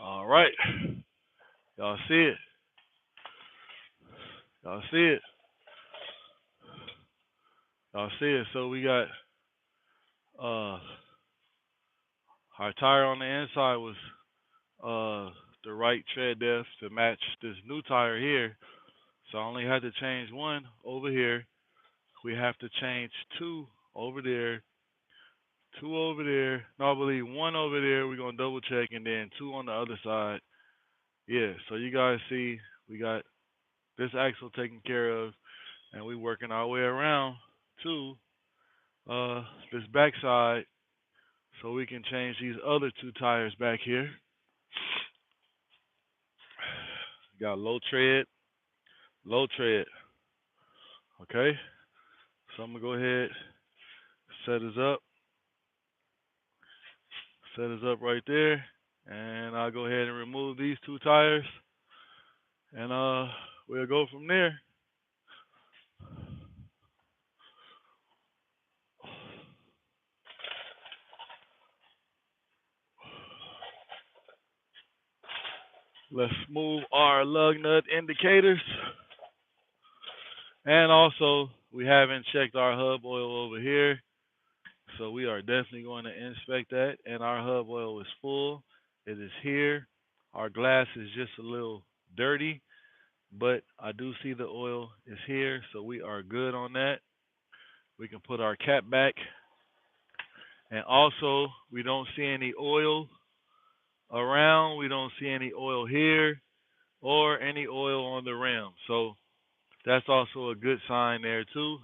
All right. Y'all see it? Y'all see it? Y'all see it? So we got uh our tire on the inside was the right tread depth to match this new tire here. So I only had to change one over here. We have to change two over there, two over there. No, I believe one over there. We're gonna double check, and then two on the other side. Yeah. So you guys see, we got this axle taken care of, and we working our way around to this backside, so we can change these other two tires back here. Got low tread, low tread. Okay. So I'm gonna go ahead, set us up. Set us up right there, and I'll go ahead and remove these two tires, and we'll go from there. Let's move our lug nut indicators, and also we haven't checked our hub oil over here, so we are definitely going to inspect that. And our hub oil is full. It is here. Our glass is just a little dirty, but I do see the oil is here, so we are good on that. We can put our cap back. And also, we don't see any oil around. We don't see any oil here or any oil on the rim. So that's also a good sign there too.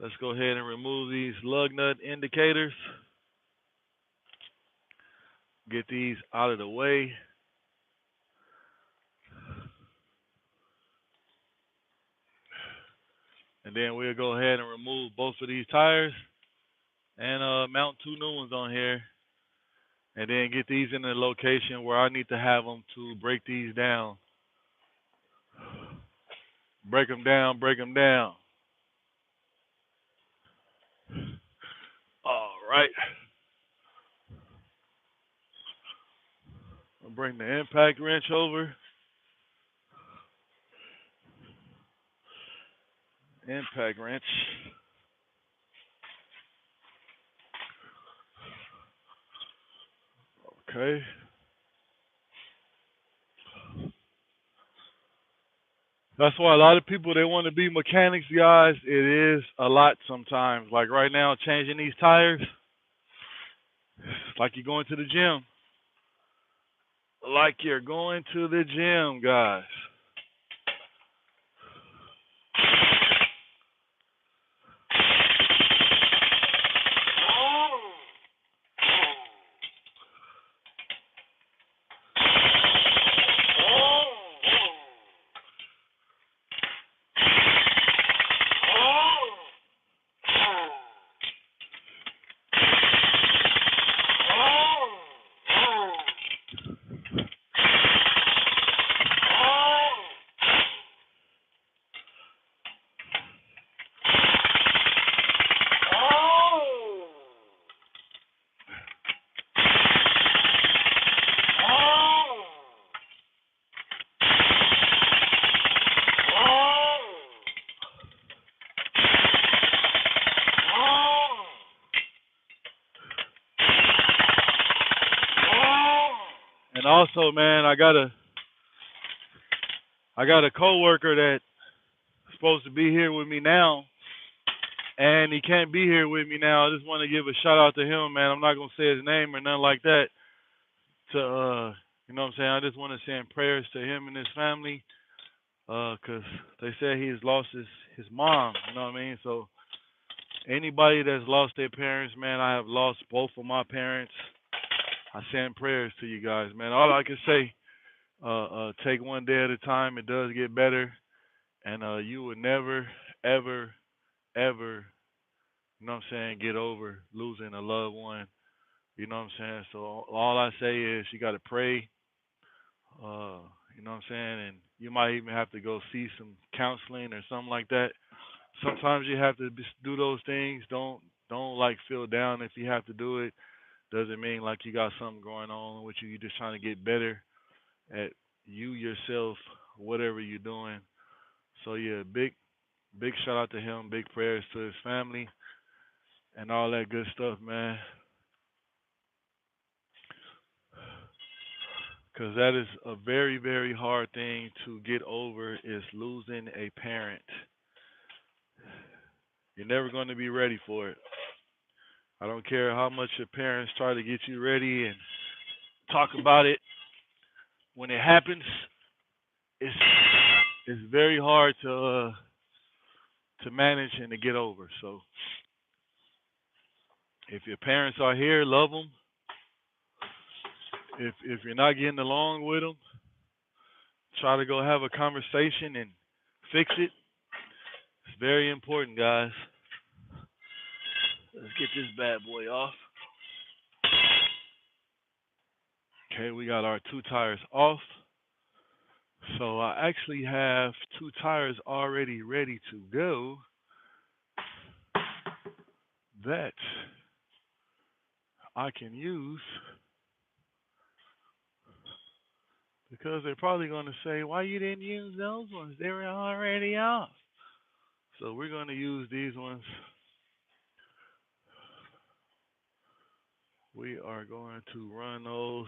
Let's go ahead and remove these lug nut indicators. Get these out of the way. And then we'll go ahead and remove both of these tires and mount two new ones on here. And then get these in the location where I need to have them to break these down. Break them down, break them down. right. I'll bring the impact wrench over. Impact wrench. Okay. That's why a lot of people they want to be mechanics, guys. It is a lot sometimes. Like right now, changing these tires, it's like you're going to the gym. Like you're going to the gym, guys. And also, man, I got a coworker that's supposed to be here with me now, and he can't be here with me now. I just want to give a shout out to him, man. I'm not gonna say his name or nothing like that. To you know what I'm saying? I just want to send prayers to him and his family, 'cause they said he's lost his mom. You know what I mean? So anybody that's lost their parents, man, I have lost both of my parents. I send prayers to you guys, man. All I can say, take one day at a time. It does get better, and you would never, ever, ever, you know what I'm saying, get over losing a loved one. You know what I'm saying? So all I say is you got to pray. Uh, you know what I'm saying, and you might even have to go see some counseling or something like that. Sometimes you have to just do those things. Don't like feel down if you have to do it. Doesn't mean like you got something going on with you. You're just trying to get better at you yourself, whatever you're doing. So yeah, big shout out to him. Big prayers to his family and all that good stuff, man. Because that is a very very hard thing to get over is losing a parent. You're never going to be ready for it. I don't care how much your parents try to get you ready and talk about it. When it happens, it's it's very hard to manage and to get over. So if your parents are here, love them. If you're not getting along with them, try to go have a conversation and fix it. It's very important, guys. Let's get this bad boy off. Okay, we got our two tires off. So I actually have two tires already ready to go that I can use because they're probably going to say, why you didn't use those ones? They were already off. So we're going to use these ones. We are going to run those.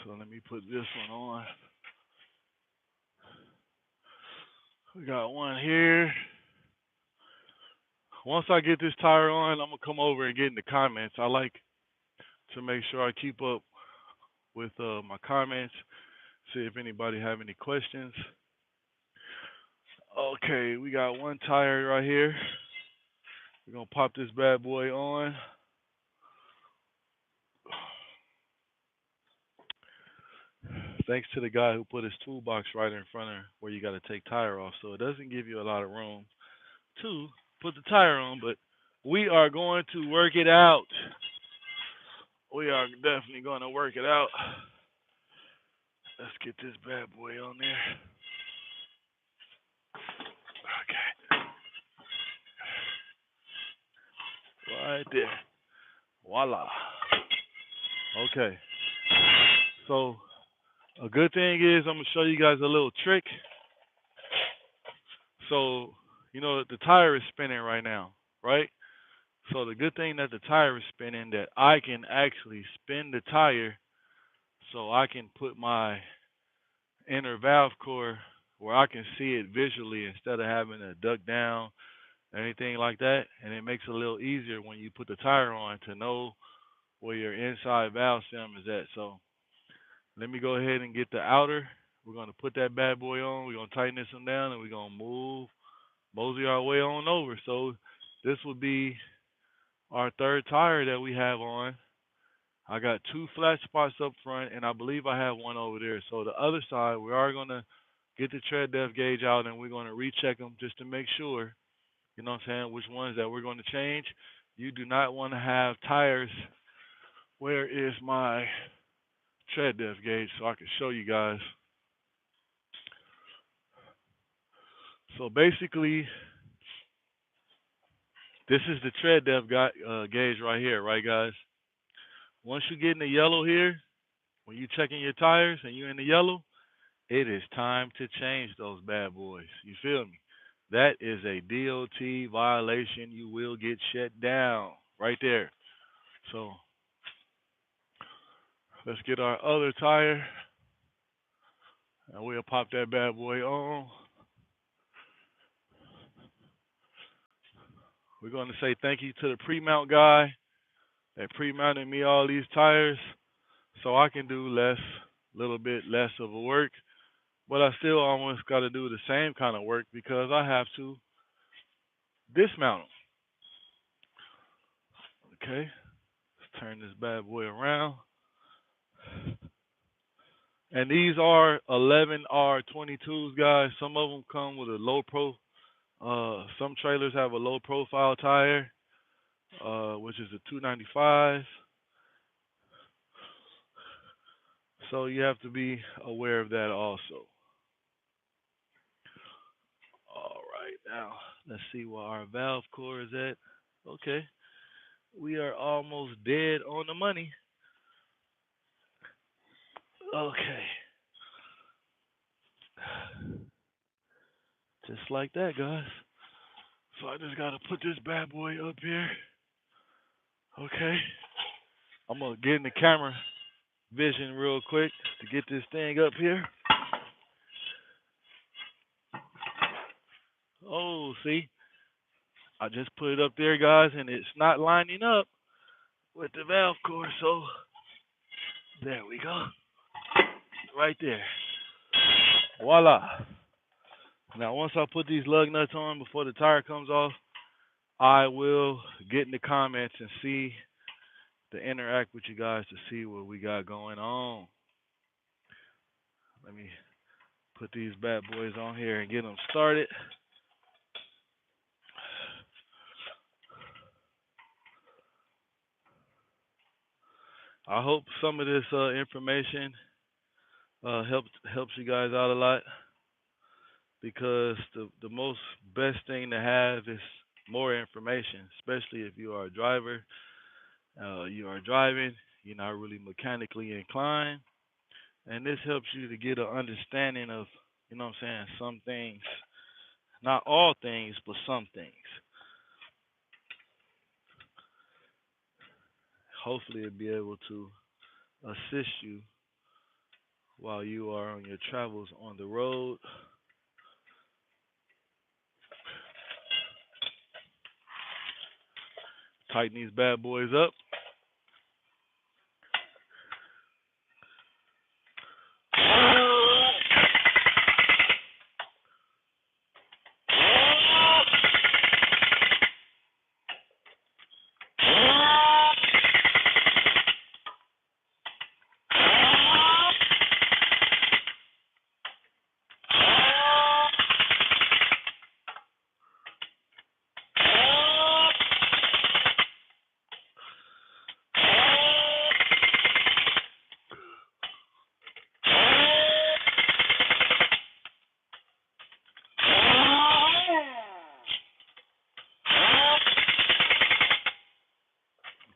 So let me put this one on. We got one here. Once I get this tire on, I'm going to come over and get in the comments. I like to make sure I keep up with my comments, see if anybody have any questions. Okay, we got one tire right here. We're going to pop this bad boy on. Thanks to the guy who put his toolbox right in front of where you got to take tire off, so it doesn't give you a lot of room to put the tire on, but we are going to work it out. We are definitely going to work it out. Let's get this bad boy on there. Okay. Right there. Voila. Okay. So a good thing is I'm gonna show you guys a little trick. So the tire is spinning right now, right? So the good thing that the tire is spinning that I can actually spin the tire so I can put my inner valve core where I can see it visually instead of having to duck down or anything like that. And it makes it a little easier when you put the tire on to know where your inside valve stem is at. So let me go ahead and get the outer. We're going to put that bad boy on. We're going to tighten this one down and we're going to mosey our way on over. So this would be our third tire that we have on. I got two flat spots up front, and I believe I have one over there. So the other side, we are going to get the tread depth gauge out, and we're going to recheck them just to make sure, which ones that we're going to change. You do not want to have tires. Where is my tread depth gauge so I can show you guys? So basically, this is the tread depth gauge right here, right, guys? Once you get in the yellow here, when you're checking your tires and you're in the yellow, it is time to change those bad boys. You feel me? That is a DOT violation. You will get shut down right there. So let's get our other tire and we'll pop that bad boy on. We're going to say thank you to the pre-mount guy that pre-mounted me all these tires so I can do a little bit less of a work. But I still almost got to do the same kind of work because I have to dismount them. Okay, let's turn this bad boy around. And these are 11R22s, guys. Some of them come with a low pro. Some trailers have a low profile tire, which is a 295. So you have to be aware of that also. All right, now let's see where our valve core is at. Okay, we are almost dead on the money. Okay, just like that, guys. So I just gotta put this bad boy up here. Okay, I'm gonna get in the camera vision real quick to get this thing up here. Oh, see, I just put it up there, guys, and it's not lining up with the valve core. So there we go, right there. Voila. Now, once I put these lug nuts on before the tire comes off, I will get in the comments and see to interact with you guys to see what we got going on. Let me put these bad boys on here and get them started. I hope some of this information helps you guys out a lot, because the most best thing to have is more information, especially if you are a driver, you are driving, you're not really mechanically inclined, and this helps you to get an understanding of, some things, not all things, but some things. Hopefully, it'll be able to assist you while you are on your travels on the road. Tighten these bad boys up.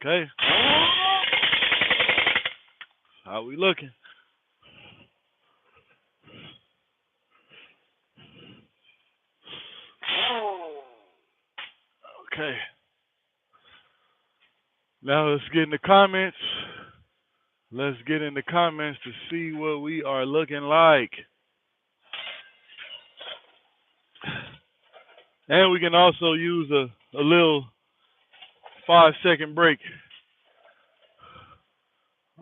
Okay. How we looking? Okay. Now let's get in the comments. Let's get in the comments to see what we are looking like. And we can also use a little 5-second break.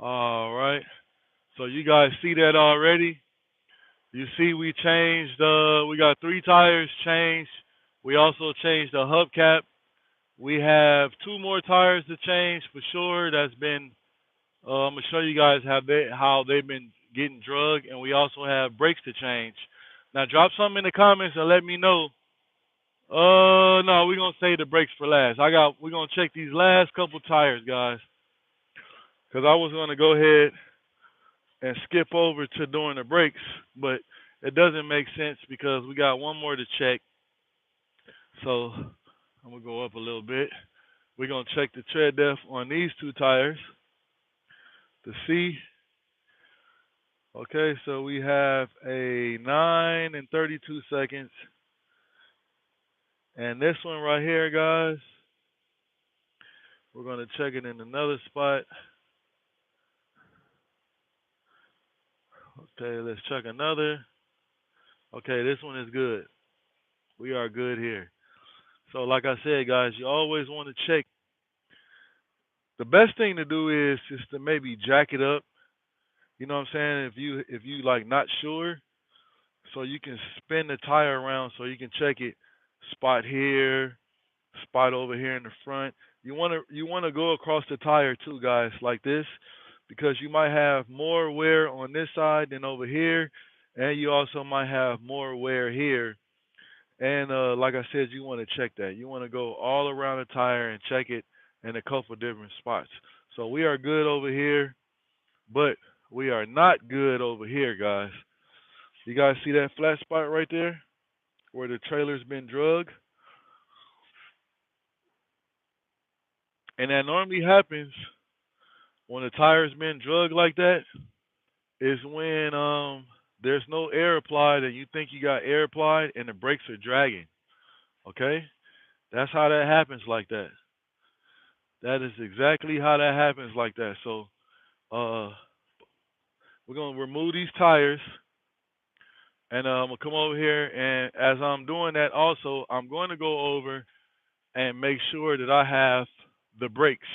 All right. So you guys see that already? You see we changed, we got 3 tires changed. We also changed the hubcap. We have 2 more tires to change for sure. That's been, I'm going to show you guys how they've been getting drug. And we also have brakes to change. Now drop something in the comments and let me know. No, we're going to save the brakes for last. We're going to check these last couple tires, guys. Because I was going to go ahead and skip over to doing the brakes, but it doesn't make sense because we got one more to check. So I'm going to go up a little bit. We're going to check the tread depth on these 2 tires to see. Okay, so we have a 9 and 32 seconds. And this one right here, guys, we're going to check it in another spot. Okay, let's check another. Okay, this one is good. We are good here. So like I said, guys, you always want to check. The best thing to do is just to maybe jack it up. You know what I'm saying? If you like not sure, so you can spin the tire around so you can check it. Spot here, spot over here in the front. You wanna go across the tire too, guys, like this, because you might have more wear on this side than over here, and you also might have more wear here. And like I said, you want to check that. You want to go all around the tire and check it in a couple different spots. So we are good over here, but we are not good over here, guys. You guys see that flat spot right there where the trailer's been drug? And that normally happens when the tire's been drug like that, is when there's no air applied and you think you got air applied and the brakes are dragging. Okay? That's how that happens like that. That is exactly how that happens like that. So we're gonna remove these tires, and I'm gonna come over here, and as I'm doing that, also I'm going to go over and make sure that I have the brakes,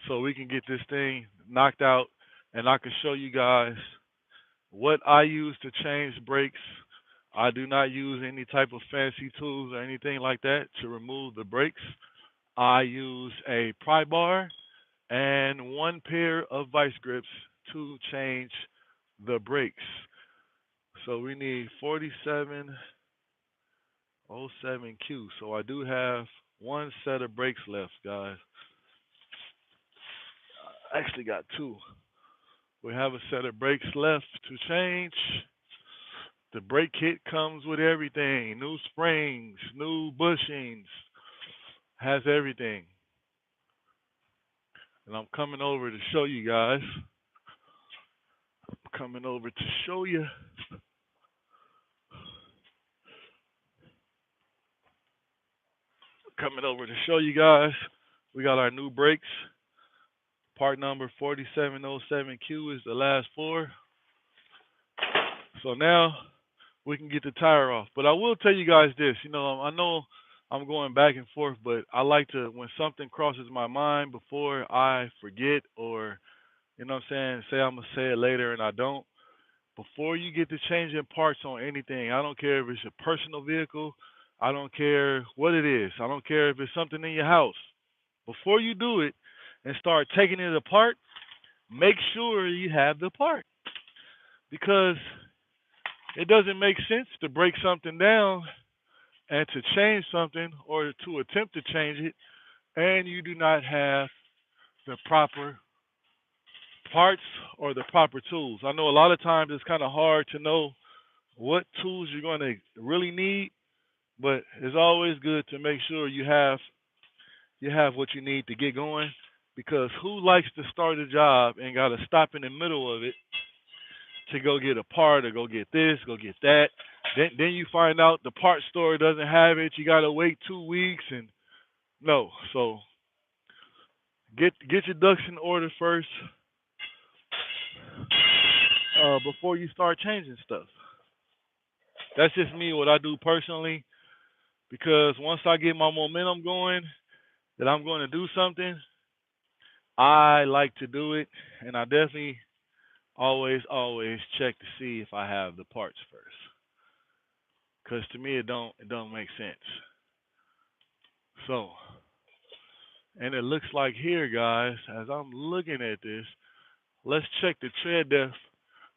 so we can get this thing knocked out, and I can show you guys what I use to change brakes. I do not use any type of fancy tools or anything like that to remove the brakes. I use a pry bar and 1 pair of vice grips to change the brakes. So we need 4707Q. So I do have 1 set of brakes left, guys. I actually got 2. We have a set of brakes left to change. The brake kit comes with everything. New springs, new bushings, has everything. And I'm coming over to show you guys. I'm coming over to show you. Coming over to show you guys. We got our new brakes. Part number 4707Q is the last 4. So now we can get the tire off. But I will tell you guys this. I know I'm going back and forth, but I like to, when something crosses my mind before I forget, or, you know what I'm saying, say I'm going to say it later and I don't. Before you get to changing parts on anything, I don't care if it's your personal vehicle, I don't care what it is, I don't care if it's something in your house. Before you do it and start taking it apart, make sure you have the part. Because it doesn't make sense to break something down and to change something or to attempt to change it, and you do not have the proper parts or the proper tools. I know a lot of times it's kind of hard to know what tools you're going to really need, but it's always good to make sure you have what you need to get going. Because who likes to start a job and got to stop in the middle of it to go get a part or go get this, go get that? Then you find out the part store doesn't have it. You got to wait 2 weeks and no. So get your ducks in order first before you start changing stuff. That's just me, what I do personally. Because once I get my momentum going, that I'm going to do something, I like to do it, and I definitely always check to see if I have the parts first. Because to me, it don't make sense. So, and it looks like here, guys, as I'm looking at this, let's check the tread depth.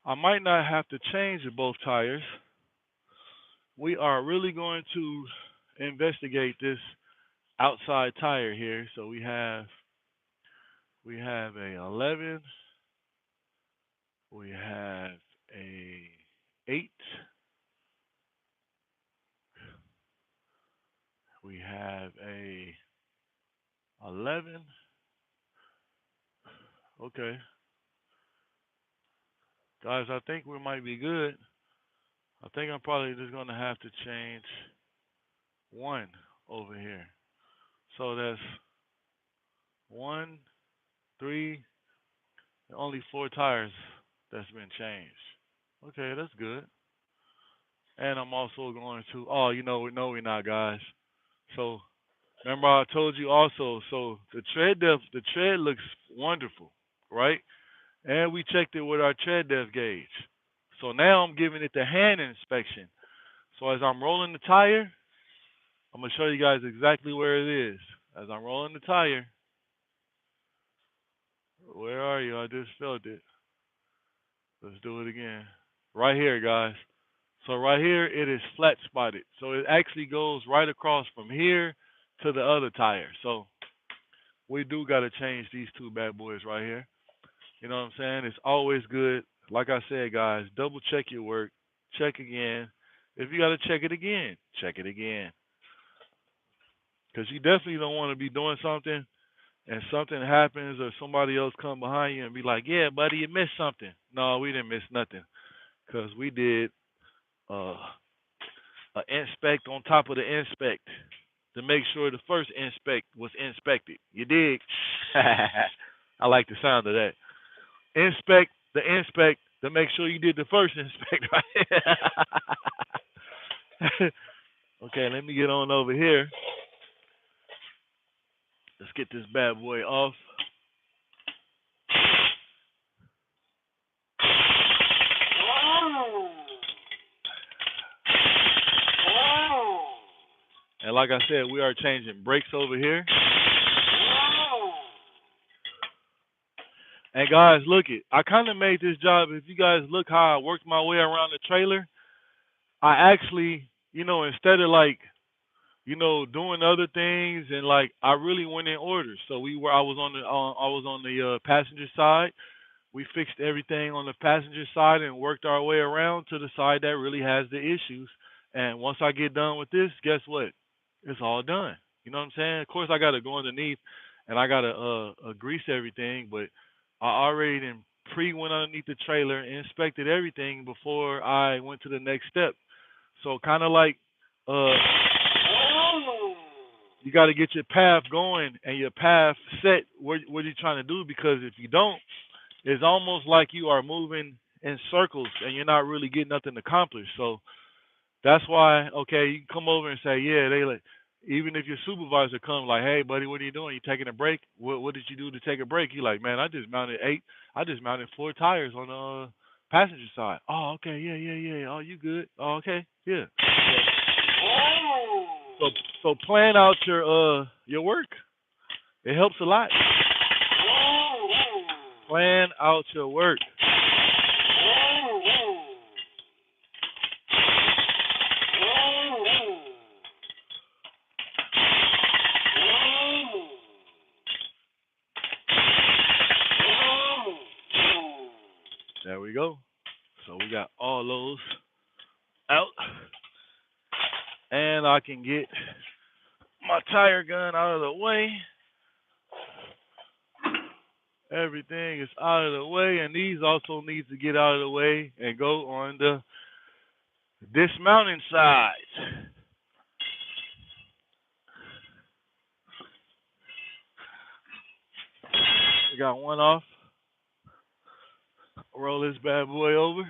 I might not have to change both tires. We are really going to investigate this outside tire here. So we have a 11, we have a 8, we have a 11. Okay, guys, I think we might be good. I think I'm probably just gonna have to change one over here. So that's one, three, only 4 tires that's been changed. Okay, that's good. And I'm also going to, oh, no, we're not, guys. So remember I told you also, so the tread depth, the tread looks wonderful, right? And we checked it with our tread depth gauge. So now I'm giving it the hand inspection. So as I'm rolling the tire, I'm gonna show you guys exactly where it is. As I'm rolling the tire, where are you? I just felt it. Let's do it again. Right here, guys. So right here, it is flat spotted. So it actually goes right across from here to the other tire. So we do got to change these two bad boys right here. You know what I'm saying? It's always good. Like I said, guys, double check your work. Check again. If you got to check it again, check it again. Because you definitely don't want to be doing something and something happens or somebody else come behind you and be like, yeah, buddy, you missed something. No, we didn't miss nothing. Because we did uh, a inspect on top of the inspect to make sure the first inspect was inspected. You dig? I like the sound of that. Inspect the inspect to make sure you did the first inspect right. Okay, let me get on over here. Let's get this bad boy off. And like I said, we are changing brakes over here. And guys, look it. I kind of made this job. If you guys look how I worked my way around the trailer, I actually, instead of like, doing other things and like I really went in order. So I was on the passenger side. We fixed everything on the passenger side and worked our way around to the side that really has the issues. And once I get done with this, guess what? It's all done. You know what I'm saying? Of course, I got to go underneath and I got to grease everything, but I already then went underneath the trailer, inspected everything before I went to the next step. So kind of like uh, you got to get your path going and your path set. What you're trying to do, because if you don't, it's almost like you are moving in circles and you're not really getting nothing accomplished. So that's why, okay, you can come over and say, yeah, they like, even if your supervisor comes like, hey, buddy, what are you doing? You taking a break? What did you do to take a break? You like, man, I just mounted 4 tires on the passenger side. Oh, okay, yeah. Oh, you good? Oh, okay, yeah. So, so plan out your work. It helps a lot. Plan out your work. There we go. So we got all those out. And I can get my tire gun out of the way. Everything is out of the way, and these also need to get out of the way and go on the dismounting side. We got one off. Roll this bad boy over.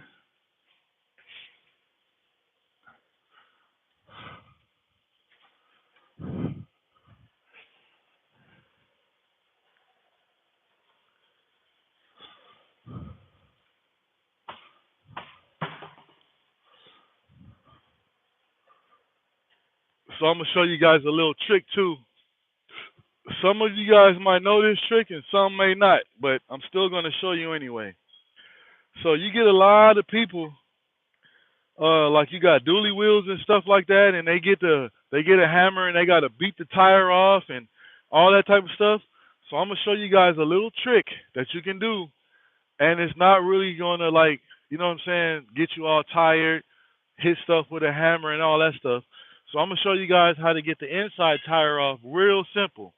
So I'm gonna show you guys a little trick too. Some of you guys might know this trick and some may not, but I'm still gonna show you anyway. So you get a lot of people, like you got dually wheels and stuff like that, and they get a hammer and they gotta beat the tire off and all that type of stuff. So I'm gonna show you guys a little trick that you can do, and it's not really gonna, like, you know what I'm saying, get you all tired, hit stuff with a hammer and all that stuff. So I'm gonna show you guys how to get the inside tire off real simple.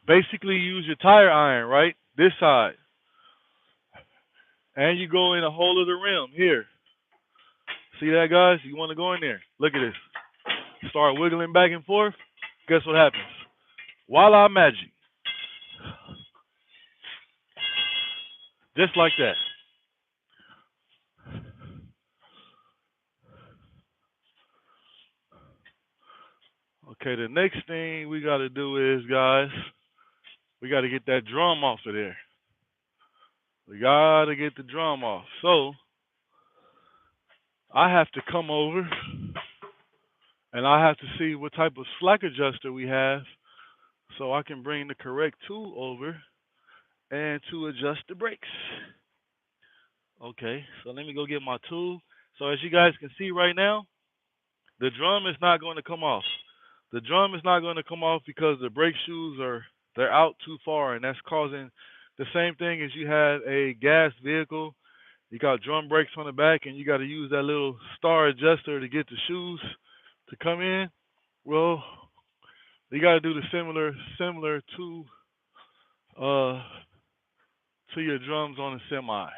Basically, use your tire iron, right? This side. And you go in the hole of the rim here. See that, guys? You want to go in there. Look at this. Start wiggling back and forth. Guess what happens? Voila, magic. Just like that. Okay, the next thing we got to do is, guys, we got to get that drum off of there. We got to get the drum off. So I have to come over and I have to see what type of slack adjuster we have so I can bring the correct tool over and to adjust the brakes. Okay, so let me go get my tool. So as you guys can see right now, the drum is not going to come off. The drum is not going to come off because the brake shoes they're out too far, and that's causing the same thing as you had a gas vehicle. You got drum brakes on the back, and you got to use that little star adjuster to get the shoes to come in. Well, you got to do the similar to your drums on a semi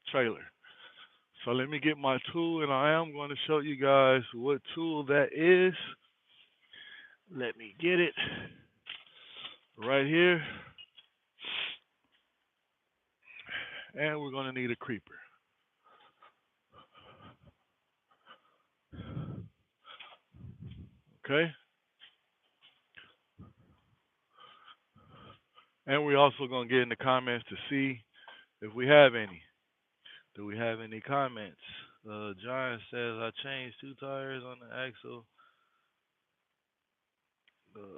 trailer. So let me get my tool, and I am going to show you guys what tool that is. Let me get it right here. And we're going to need a creeper. Okay? And we're also going to get in the comments to see if we have any. Do we have any comments? Giant says, I changed 2 tires on the axle.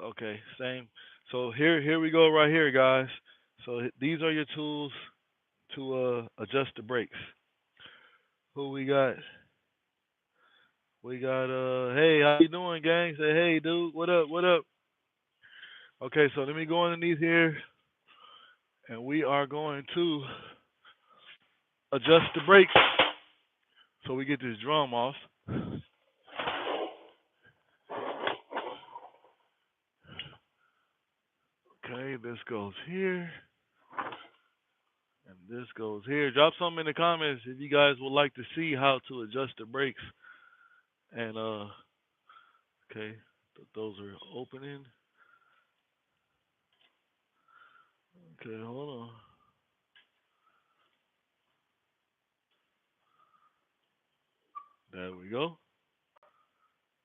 Okay, same. So here we go right here, guys. So these are your tools to adjust the brakes. Who we got? We got hey, how you doing, gang? Say hey, dude. What up? What up? Okay, so let me go underneath here, and we are going to adjust the brakes so we get this drum off. Okay, this goes here, and this goes here. Drop something in the comments if you guys would like to see how to adjust the brakes. And okay, those are opening. Okay, hold on. There we go.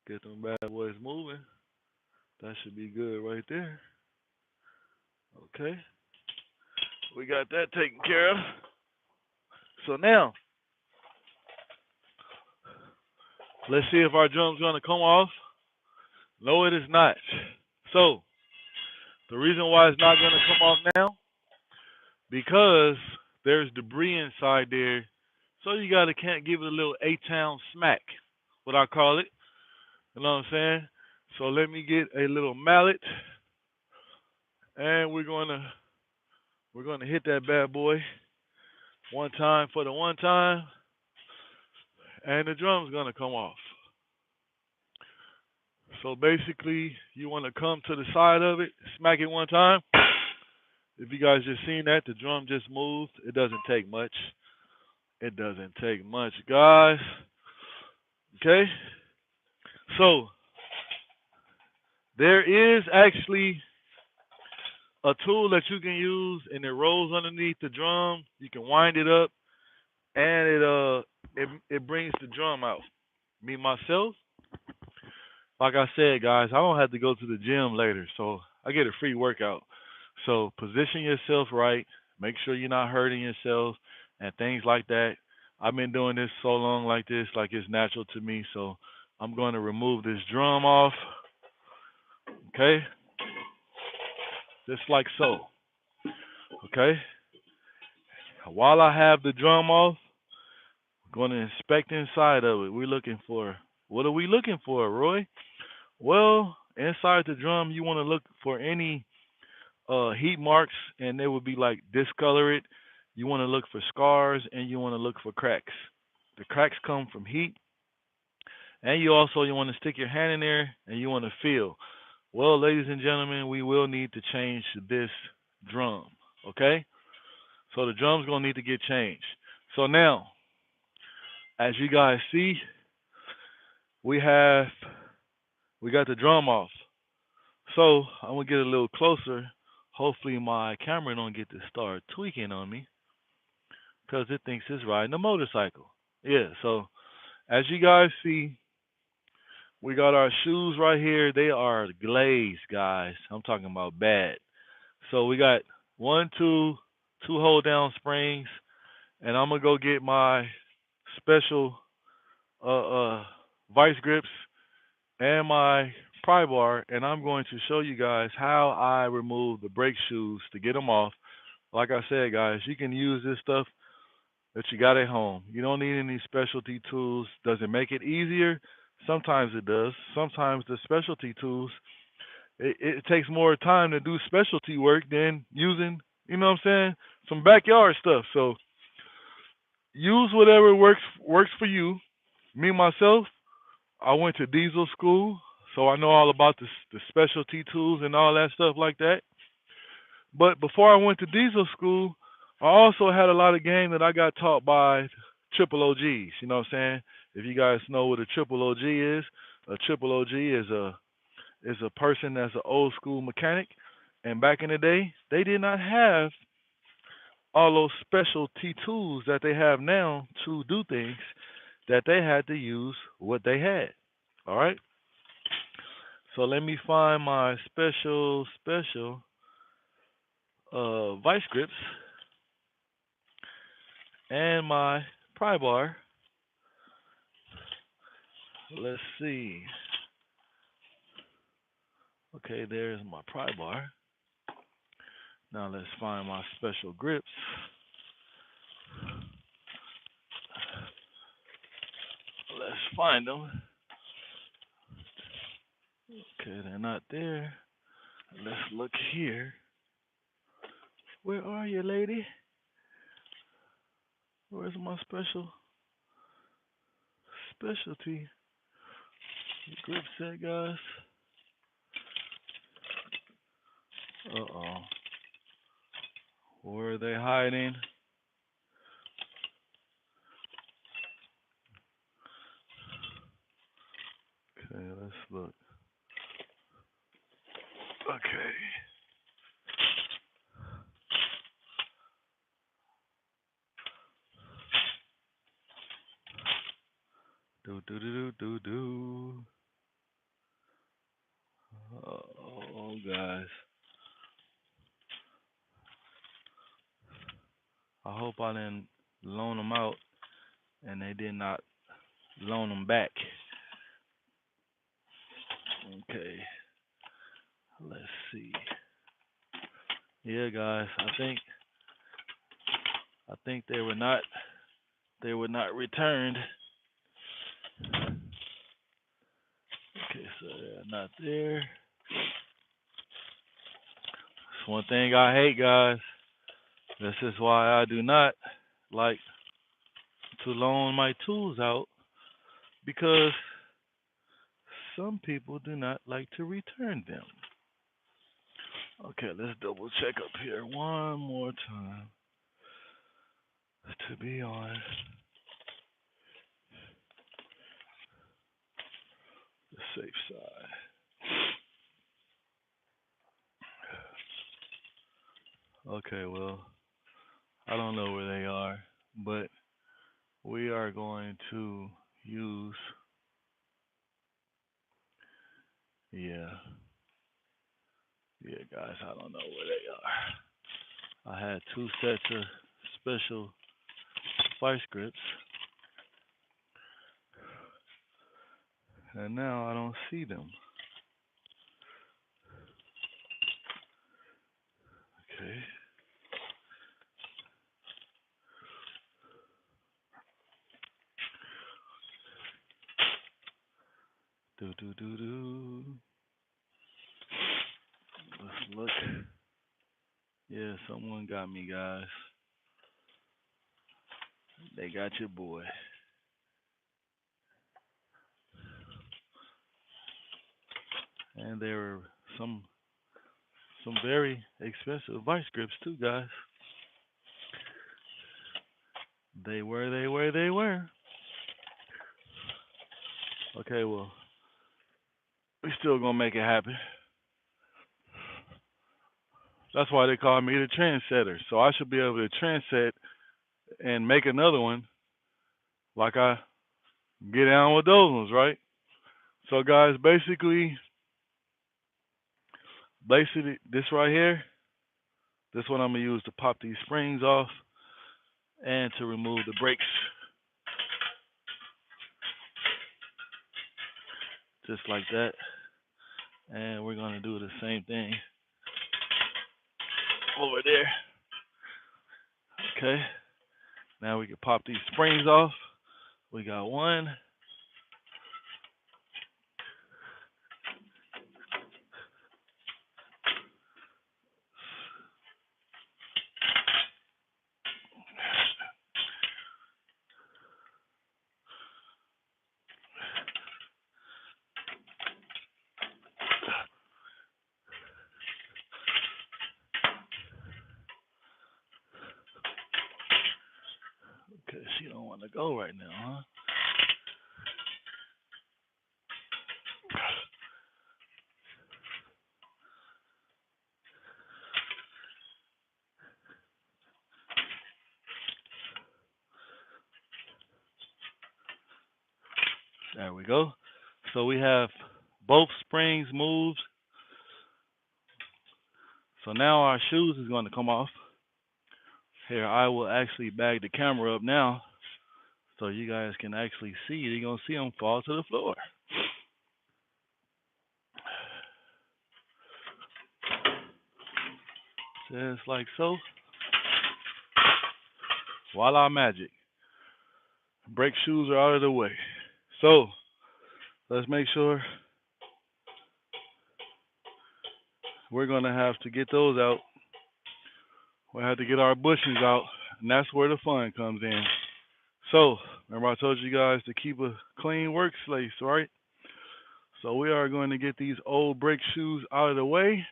Get them bad boys moving. That should be good right there. Okay. We got that taken care of. So now, let's see if our drum's going to come off. No, it is not. So, the reason why it's not going to come off now, because there's debris inside there. So you can't give it a little A-town smack, what I call it. You know what I'm saying? So let me get a little mallet, and we're gonna hit that bad boy one time for the one time, and the drum's gonna come off. So basically, you want to come to the side of it, smack it one time, If you guys just seen that, the drum just moved. It doesn't take much. It doesn't take much, guys. Okay? So, there is actually a tool that you can use and it rolls underneath the drum. You can wind it up and it brings the drum out. Me myself, like I said, guys, I don't have to go to the gym later, so I get a free workout. So position yourself right, make sure you're not hurting yourself and things like that. I've been doing this so long like this, like it's natural to me. So I'm going to remove this drum off, okay, just like so, okay. While I have the drum off, I'm going to inspect inside of it. We're looking for, what are we looking for, Roy? Well, inside the drum, you want to look for any heat marks, and they would be like discolored. You want to look for scars, and you want to look for cracks. The cracks come from heat, and you want to stick your hand in there, and you want to feel. Well, ladies and gentlemen, we will need to change this drum. Okay, so the drum's gonna need to get changed. So now, as you guys see, we have we got the drum off. So I'm gonna get a little closer. Hopefully my camera don't get to start tweaking on me because it thinks it's riding a motorcycle. Yeah, so as you guys see, we got our shoes right here. They are glazed, guys. I'm talking about bad. So we got one, two hold down springs, and I'm gonna go get my special vice grips and my pry bar, and I'm going to show you guys how I remove the brake shoes to get them off. Like I said, guys, you can use this stuff that you got at home. You don't need any specialty tools. Does it make it easier? Sometimes it does. Sometimes the specialty tools, it takes more time to do specialty work than using, you know what I'm saying, some backyard stuff. So use whatever works for you. Me myself, I went to diesel school, so I know all about the specialty tools and all that stuff like that. But before I went to diesel school, I also had a lot of game that I got taught by triple OGs. You know what I'm saying? If you guys know what a triple OG is, a triple OG is a person that's an old school mechanic. And back in the day, they did not have all those specialty tools that they have now to do things, that they had to use what they had. All right. So let me find my special vice grips and my pry bar. Let's see. Okay, there's my pry bar. Now let's find my special grips. Let's find them. Okay, they're not there. Let's look here. Where are you, lady? Where's my specialty grip set, guys? Uh-oh. Where are they hiding? Okay, let's look. Okay. Do. Oh, guys. I hope I didn't loan them out and they did not loan them back. Okay. Let's see. Yeah, guys. I think they were not returned. Okay, so they're not there. That's one thing I hate, guys. This is why I do not like to loan my tools out, because some people do not like to return them. Okay, let's double check up here one more time to be on the safe side. Okay, well, I don't know where they are, but we are going to use, yeah, yeah, guys, I don't know where they are. I had two sets of special vice grips, and now I don't see them. Okay. Do do do do. Let's look. Yeah, someone got me, guys. They got your boy. And there were some very expensive vice grips too, guys. They were. Okay, well, we still gonna make it happen. That's why they call me the trendsetter. So I should be able to trendset and make another one like I get down with those ones, right? So guys, basically this right here, this one I'm gonna use to pop these springs off and to remove the brakes, just like that. And we're gonna do the same thing over there. Okay. Now we can pop these springs off. We got one. Okay, she don't want to go right now, huh? There we go. So we have both springs moved. So now our shoes is going to come off. Here, I will actually bag the camera up now so you guys can actually see. You're going to see them fall to the floor. Just like so. Voila magic. Brake shoes are out of the way. So, let's make sure we're going to have to get those out. We'll have to get our bushings out, and that's where the fun comes in. So, remember I told you guys to keep a clean workspace, right? So we are going to get these old brake shoes out of the way.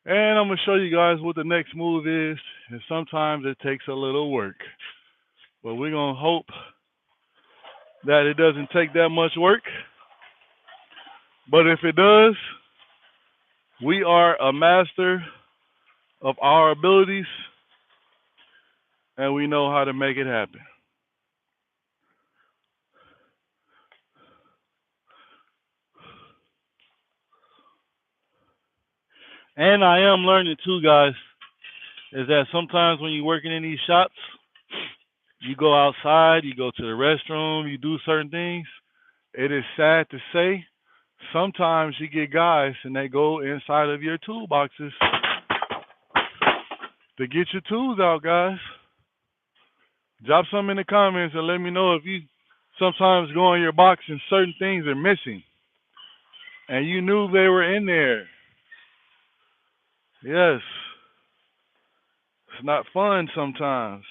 And I'm going to show you guys what the next move is. And sometimes it takes a little work. But we're going to hope that it doesn't take that much work. But if it does, we are a master of our abilities. And we know how to make it happen. And I am learning too, guys, is that sometimes when you're working in these shops, you go outside, you go to the restroom, you do certain things. It is sad to say, sometimes you get guys and they go inside of your toolboxes to get your tools out, guys. Drop some in the comments and let me know if you sometimes go in your box and certain things are missing. And you knew they were in there. Yes. It's not fun sometimes.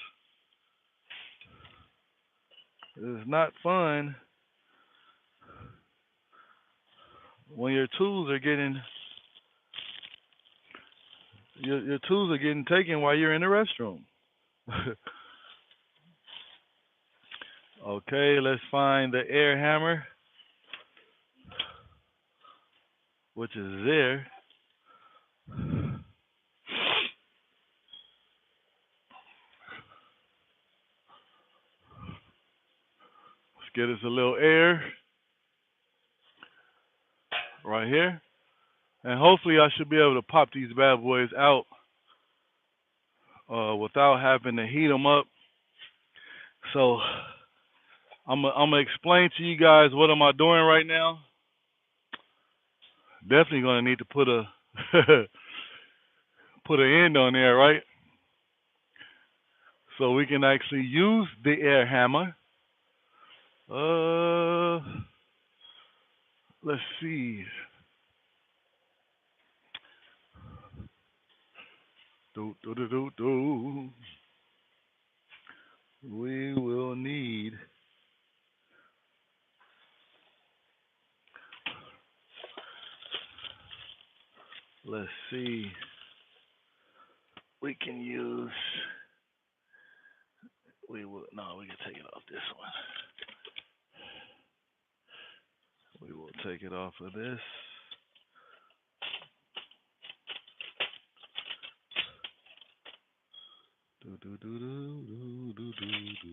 It's not fun when your tools are getting Your tools are getting taken while you're in the restroom. Okay, let's find the air hammer, which is there. Let's get us a little air right here. And hopefully I should be able to pop these bad boys out without having to heat them up. So I'm gonna explain to you guys what am I doing right now. Definitely gonna need to put a put an end on there, right? So we can actually use the air hammer. Let's see. Do do do do do. We will need. Let's see. We can use. We will no. We can take it off this one. We will take it off of this. Do do do do do do do do.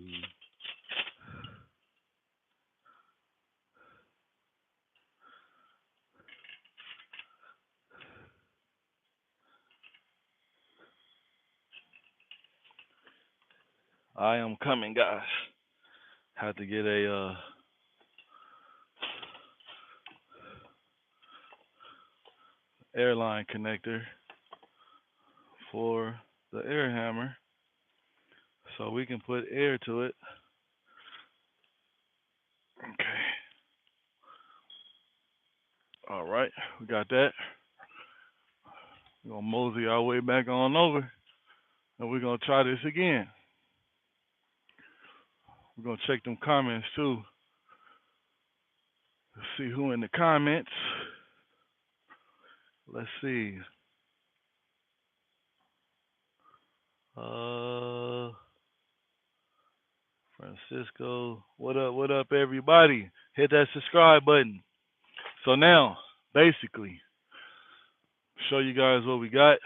I am coming, guys. Had to get a airline connector for the air hammer, so we can put air to it. Okay. All right, we got that. We're gonna mosey our way back on over, and we're gonna try this again. We're gonna check them comments too. Let's see who in the comments. Let's see. Francisco, what up? What up, everybody? Hit that subscribe button. So now, basically, show you guys what we got.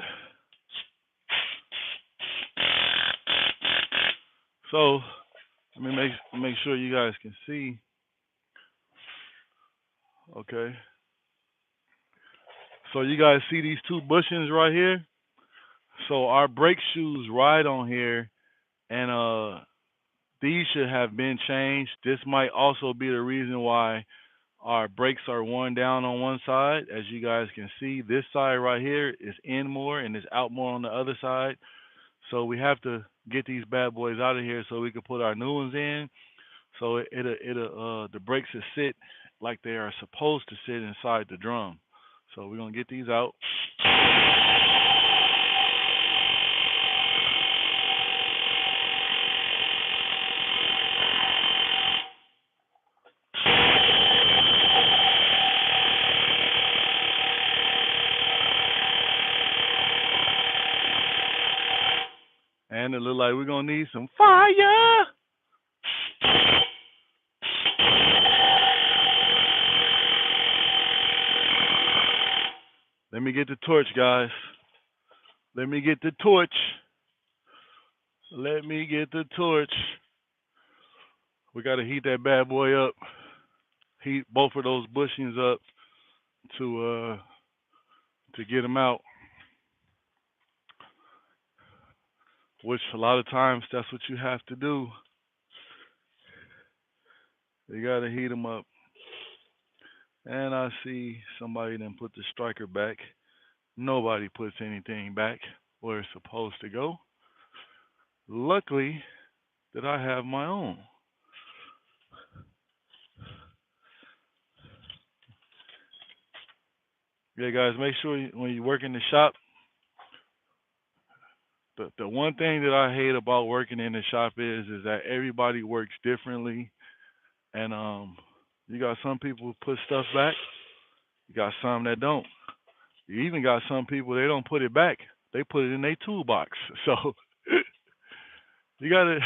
So let me make sure you guys can see. Okay. So you guys see these two bushings right here? So our brake shoes ride on here, and these should have been changed. This might also be the reason why our brakes are worn down on one side. As you guys can see, this side right here is in more and is out more on the other side. So we have to get these bad boys out of here so we can put our new ones in. So the brakes will sit like they are supposed to sit inside the drum. So we're gonna get these out. And it look like we're gonna need some fire. Let me get the torch, guys. Let me get the torch. Let me get the torch. We gotta heat that bad boy up. Heat both of those bushings up to get them out. Which a lot of times that's what you have to do. You gotta heat them up. And I see somebody then put the striker back. Nobody puts anything back where it's supposed to go. Luckily that I have my own. Yeah, guys, make sure when you work in the shop, the one thing that I hate about working in the shop is that everybody works differently, and you got some people who put stuff back, you got some that don't. You even got some people they don't put it back, They put it in their toolbox. So you gotta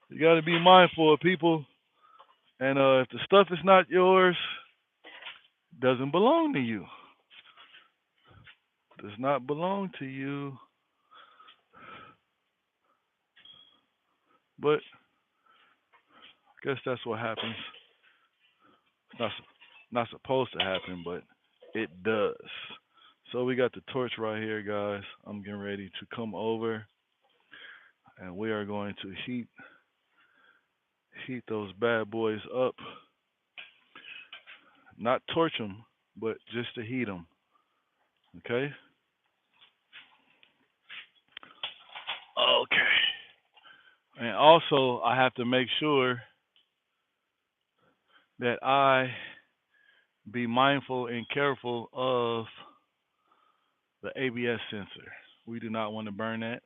you gotta be mindful of people. And if the stuff is not yours, doesn't belong to you. Does not belong to you. But I guess that's what happens. It's not supposed to happen, but it does. So we got the torch right here, guys. I'm getting ready to come over, and we are going to heat those bad boys up. Not torch them, but just to heat them. Okay. Okay. And also, I have to make sure that I be mindful and careful of the ABS sensor. We do not want to burn that.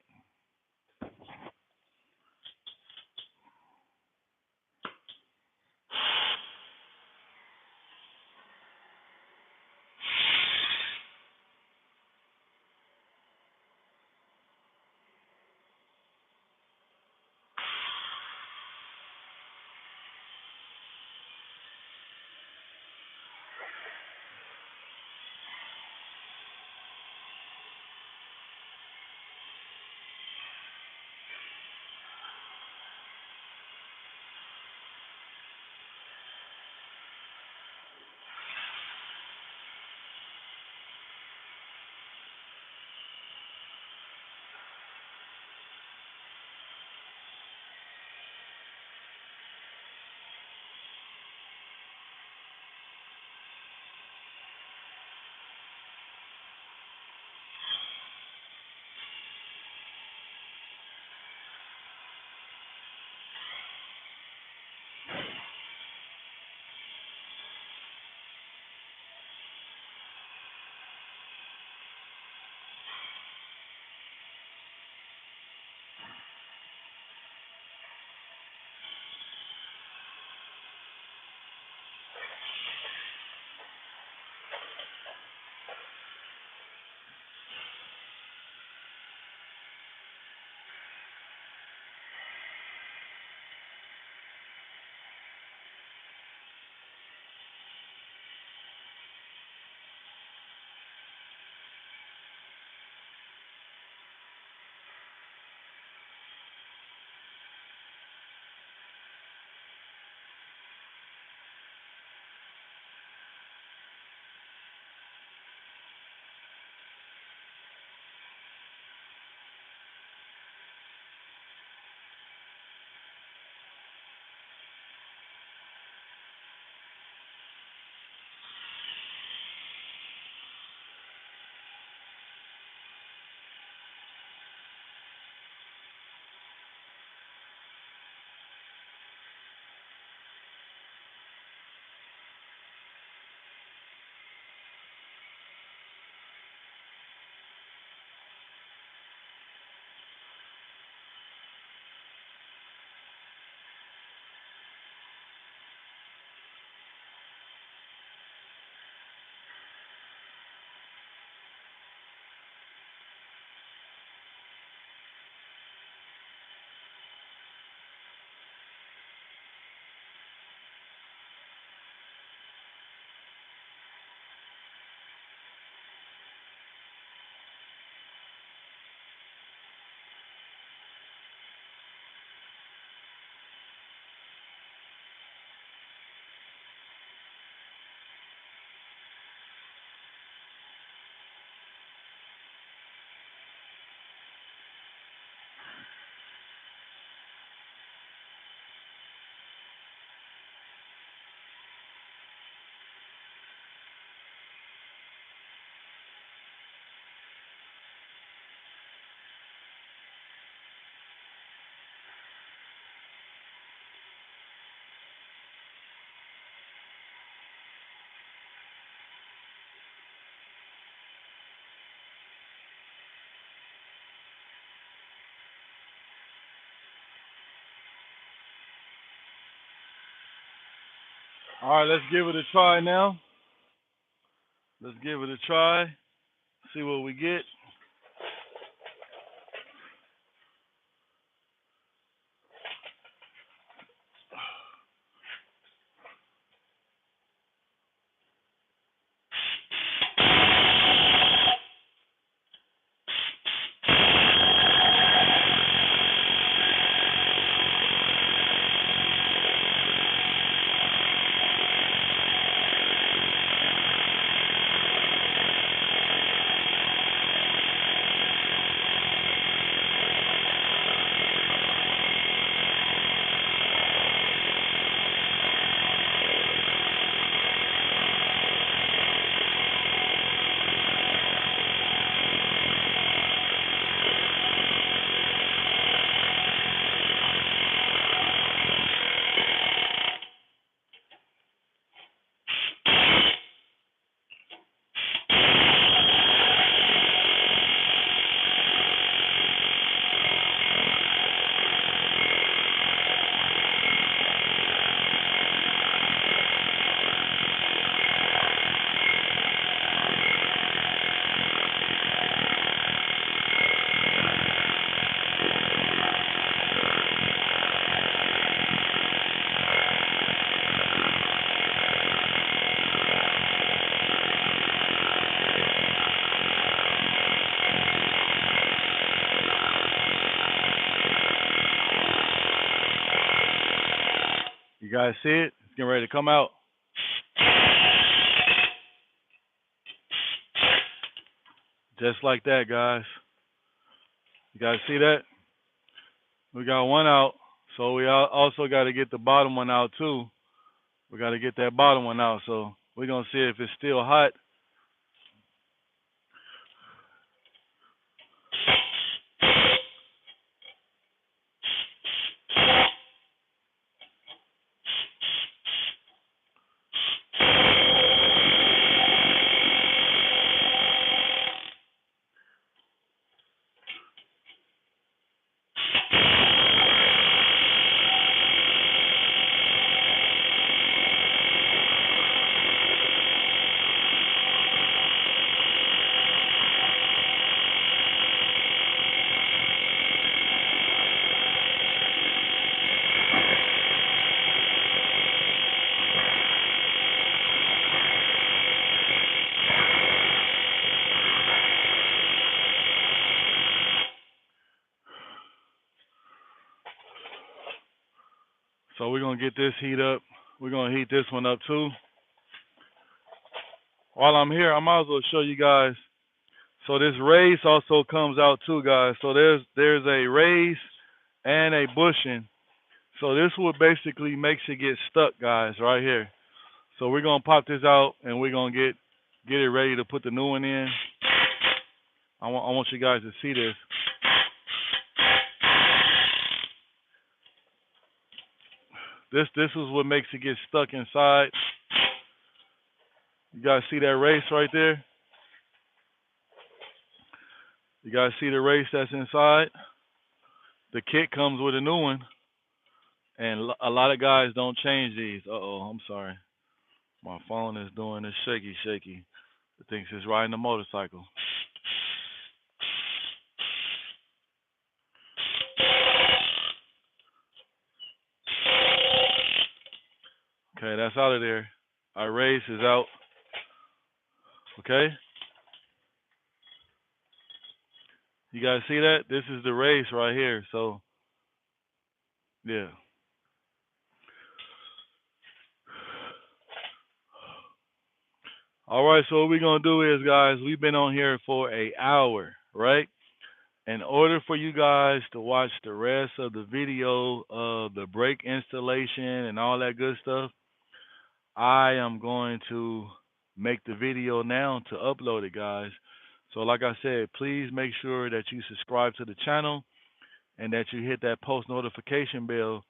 All right, let's give it a try now. Let's give it a try. See what we get. guys see it? It's getting ready to come out. Just like that, guys. You guys see that? We got one out. So we also got to get the bottom one out too. We got to get that bottom one out. So we're going to see if it's still hot. So we're going to get this heat up. We're going to heat this one up too. While I'm here, I might as well show you guys. So this race also comes out too, guys. So there's a race and a bushing. So this what basically makes it get stuck, guys, right here. So we're going to pop this out and we're going to get it ready to put the new one in. I want you guys to see this. This is what makes it get stuck inside. You guys see that race right there? You guys see the race that's inside? The kit comes with a new one. And a lot of guys don't change these. Uh-oh, I'm sorry. My phone is doing this shaky. It thinks it's riding a motorcycle. Okay, that's out of there. Our race is out. Okay? You guys see that? This is the race right here. So, yeah. All right, so what we're going to do is, guys, we've been on here for an hour, right? In order for you guys to watch the rest of the video of the brake installation and all that good stuff, I am going to make the video now to upload it, guys. So like I said, please make sure that you subscribe to the channel and that you hit that post notification bell.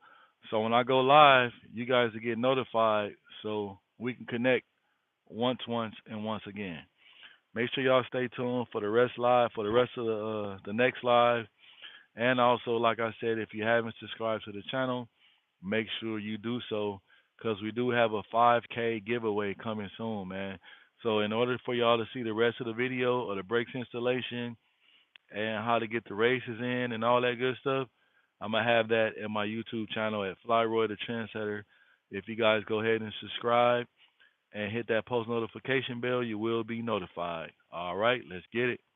So when I go live, you guys will get notified so we can connect once again. Make sure y'all stay tuned for the rest of the next live. And also, like I said, if you haven't subscribed to the channel, make sure you do so because we do have a 5K giveaway coming soon, man. So in order for y'all to see the rest of the video of the brakes installation and how to get the races in and all that good stuff, I'm going to have that in my YouTube channel at ROY THA TREND SETTA. If you guys go ahead and subscribe and hit that post notification bell, you will be notified. All right, let's get it.